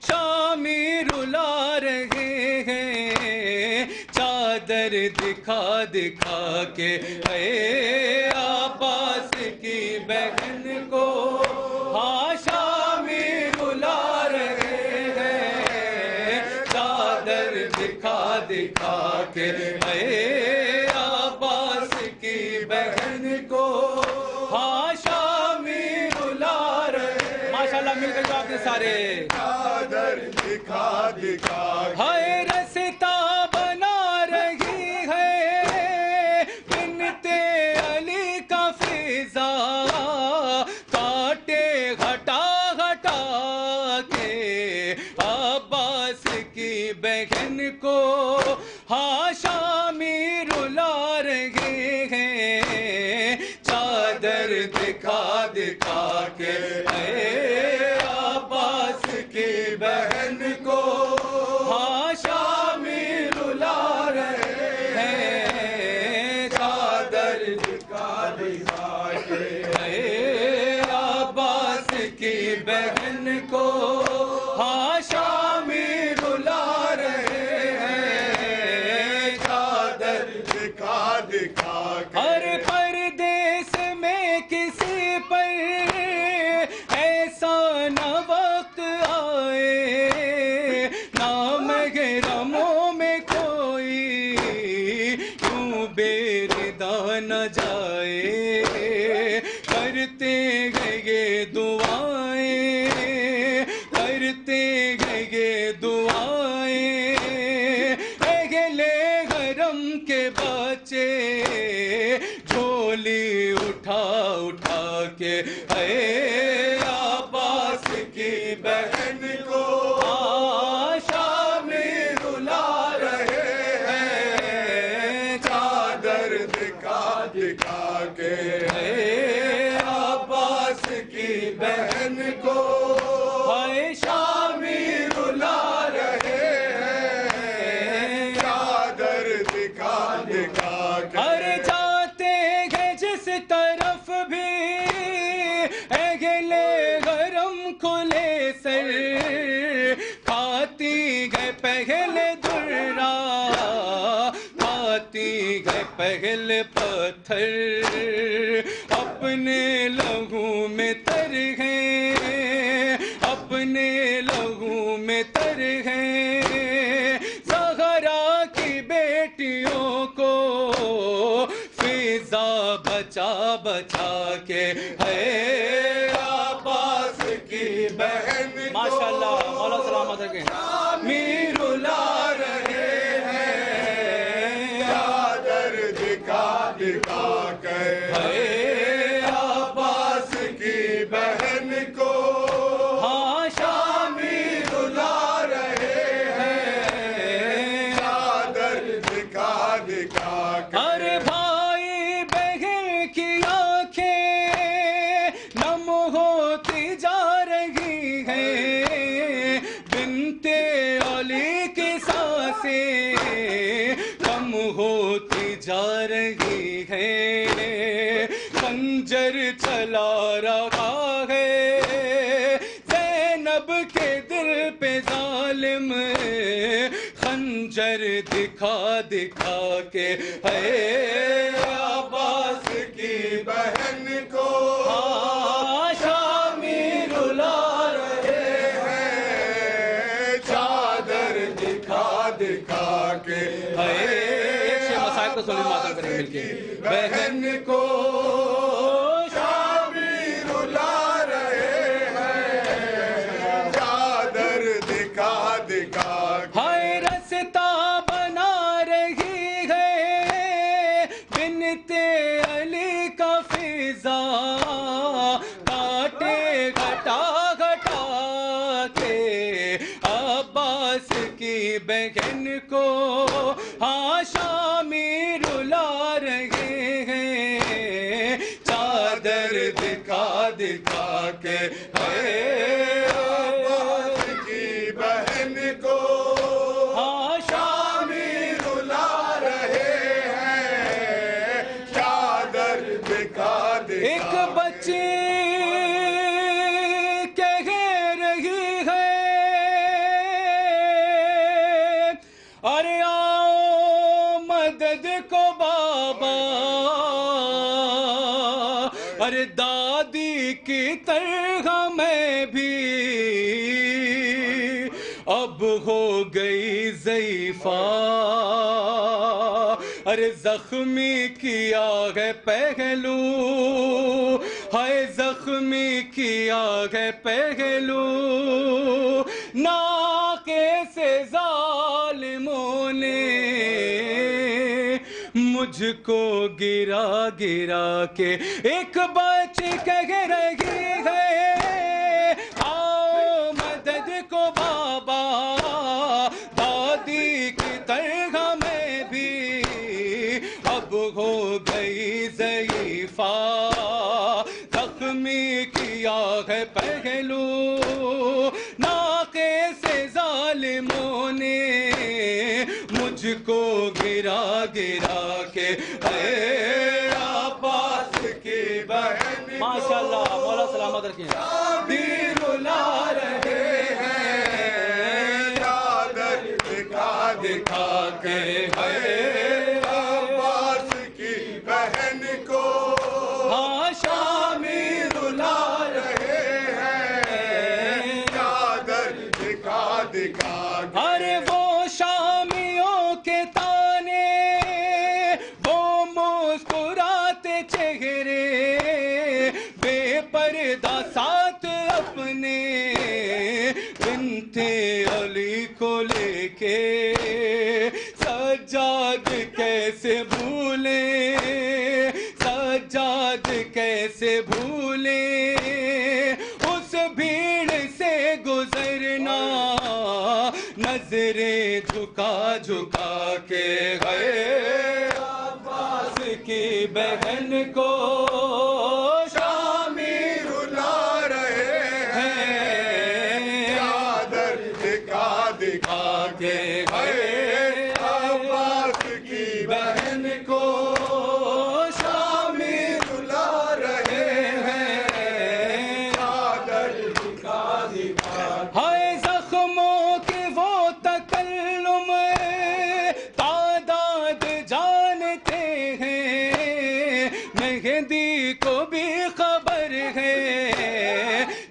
شامی رلا رہے ہیں چادر دکھا دکھا کے، اے عباس کی بہن کو ہاں شامی رلا رہے ہیں چادر دکھا دکھا کے، اے عباس کی بہن کو ہاں شامی رلا رہے۔ ماشاءاللہ مل کر جواب دے سارے، چادر دکھا دکھا ہائے رستا بنا رہی ہے بنت علی کا فضا، کاٹے ہٹا ہٹا کے عباس کی بہن کو ہاں شامی رلا رہے ہیں چادر دکھا دکھا کے، اے عباس کی بہن کو ہاں شامی رلا رہے ہیں چادر دکھا دکھا کے، اے عباس کی بہن کو ہاں شامی رلا رہے ہیں چادر دکھا دکھا ہر پردیس میں کسی پر ایسا نہ وقت آئے، نہ محرموں میں کوئی یوں بے ردا نہ جائے، کرتے گئے یہ دعائیں کرتے گئے یہ دعائیں اہل حرم کے بچے جھولی اٹھا اٹھا کے، اے عباس کی بہن کو ہاں شامی رلا رہے ہیں چادر دکھا دکھا کے، اے عباس کی بہن کو ہائے شامی رلا رہے ہیں چادر دکھا دکھا ہر جاتے ہیں جس طرف بھی اہل حرم کھلے سر، کھاتی گئے پہلے درا کھاتی گئے پہلے پتھر، اپنے لہو میں تر ہیں اپنے لہو میں تر ہیں زہرا کی بیٹیوں کو فضا بچا بچا کے، ہے عباس کی بہن ماشاءاللہ مولا سلامت رکھیں میر رلا رہے ہیں چادر دکھا دکھا کے، ہے عباس کی بہن کو ہاں شامی رلا رہے ہیں چادر دکھا دکھا کے، ہر بھائی بہن کی آنکھیں نم ہوتی جا رہی ہیں، بنت علی کی سانسیں کم ہوتی جا رہی ہیں، خنجر چلا رہا ہے زینب کے دل پہ ظالم خنجر دکھا دکھا کے، ہے عباس کی بہن کو ہاں شامی رلا رہے ہیں چادر دکھا دکھا کے، مسائل کو سولی ماتم کریں مل کے، بہن کو شامی رلا رہے ہیں چادر دکھا دکھا کے، ہائے رستا بنا رہی ہے بنت علی کا فضا، کاٹے گھٹا گھٹا کے عباس کی بہن کو ہاں شامی رلا رہے ہیں چادر دکھا دکھا کے، ہے عباس کی بہن کو ہاں شامی رلا رہے ہیں چادر دکھا دکھا ایک بچی ارے دادی کی طرح میں بھی اب ہو گئی ضعیفہ، ارے زخمی کیا ہے پہلو، ہائے زخمی کیا ہے پہلو، ناکے سے ظالموں نے مجھ کو گرا گرا کے، ایک بچی کہہ رہی ہے آؤ مدد کو بابا، دادی کی طرح میں بھی اب ہو گئی ضعیفہ، زخمی کیا ہے پہلو، ناکے سے ظالموں نے مجھ کو گرا گرا کے، اے عباس کی بہن ماشاءاللہ مولا سلامت رکھیں، بھی رلا رہے ہیں، چادر دکھا دکھا کے، اے عباس کی بہن کو ہاں شامی رلا رہے ہیں، چادر دکھا دکھا کے، ارے وہ شامیوں کے تانے، وہ مسکراتے چہرے، بے پردہ ساتھ اپنے بنت علی کو لے کے، سجاد کیسے بھولیں، سجاد کیسے بھولیں، اس بھیڑ سے گزرنا، نظریں جھکا جھکا کے، گئے عباس کی بہن کو شامی رلا رہے ہیں، چادر دکھا دکھا کے، گئے عباس کی بہن کو شامی رلا رہے ہیں، چادر دکھا دکھا، ہائے زخموں کے وہ تکلم تعداد جانتے ہیں، مہدی کو بھی خبر ہے،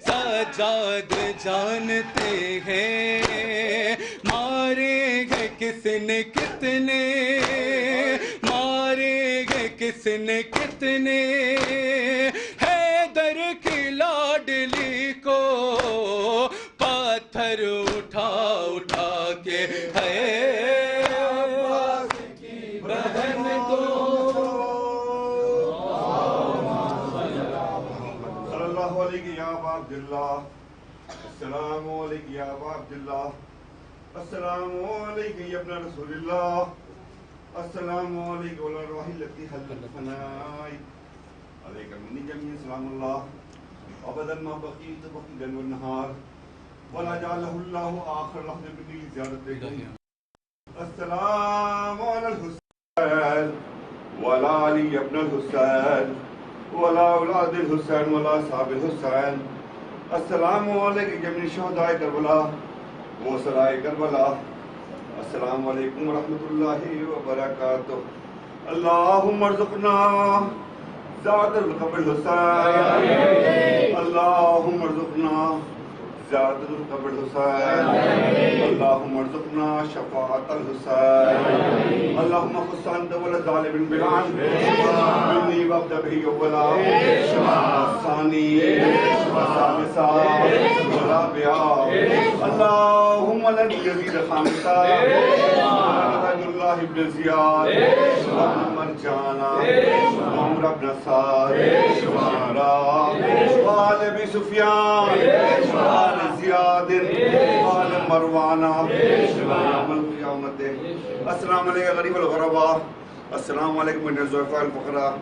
سجاد جانتے ہیں، مارے گئے کس نے کتنے، مارے گئے کس نے کتنے، حیدر کی لاڈلی کو پتھر اٹھا اٹھا کے، ہے عباس کی بہن کو صلی اللہ علیہ یا ابا عبداللہ، السلام علیکم یا ابا عبداللہ، السلام علیکم یا ابن رسول اللہ، السلام علیکم وعلی الروح التي حلت الفناء عليك مني جميع سلام الله ابدا ما بقيت بقيا والنهار ولا جعله الله آخر لحظة مني لزيارتكم. السلام على الحسين ولا علي ابن الحسين ولا أولاد الحسين ولا أصحاب الحسين. السلام عليكم جميع شهداء كربلاء وسراء كربلاء. السلام علیکم ورحمۃ اللہ وبرکاتہ. اللہم ارزقنا زیادہ القبر الحسین، اللہم ارزقنا زیادہ القبر الحسین، اللہم ارزقنا شفاعت الحسین، اللہم خص انت والظالم بالعن منی وابدأ به اولا ثانی ثالثا ورابعا، اللہم لن یزید خامسا عبد اللہ ابن زیاد محمد جانا عمر ابن سعد شعرا وآل ابی سفیان وآل زیاد وآل مروانہ یوم القیامت. السلام علیکم غریب الغرباء، السلام علیکم من الضعفاء الفقراء،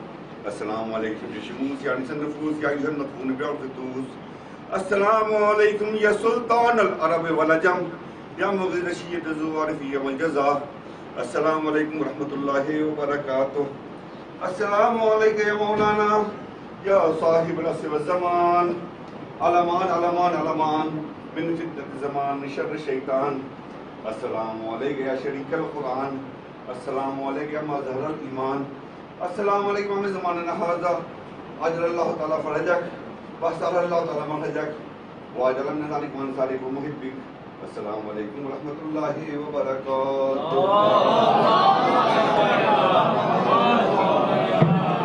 السلام علیکم شموس یا نسن نفوس یا ایها المدفون بالفتوس، السلام علیکم یا سلطان العرب والعجم یا مغیر رشید الزوار فی یوم الجزا. السلام علیکم ورحمۃ اللہ وبرکاتہ. السلام علیکم یا مولانا یا صاحب العصر والزمان، علمان علمان علمان من فتنة زمان من شر الشیطان. السلام علیکم یا شریک القرآن، السلام علیکم یا مظہر الایمان، السلام علیکم من زماننا هذا، عجل الله تعالى فرجك واستغفر الله تعالى منهجك وأجعل من ذلك وأنصارك ومحبك. السلام عليكم ورحمة الله وبركاته.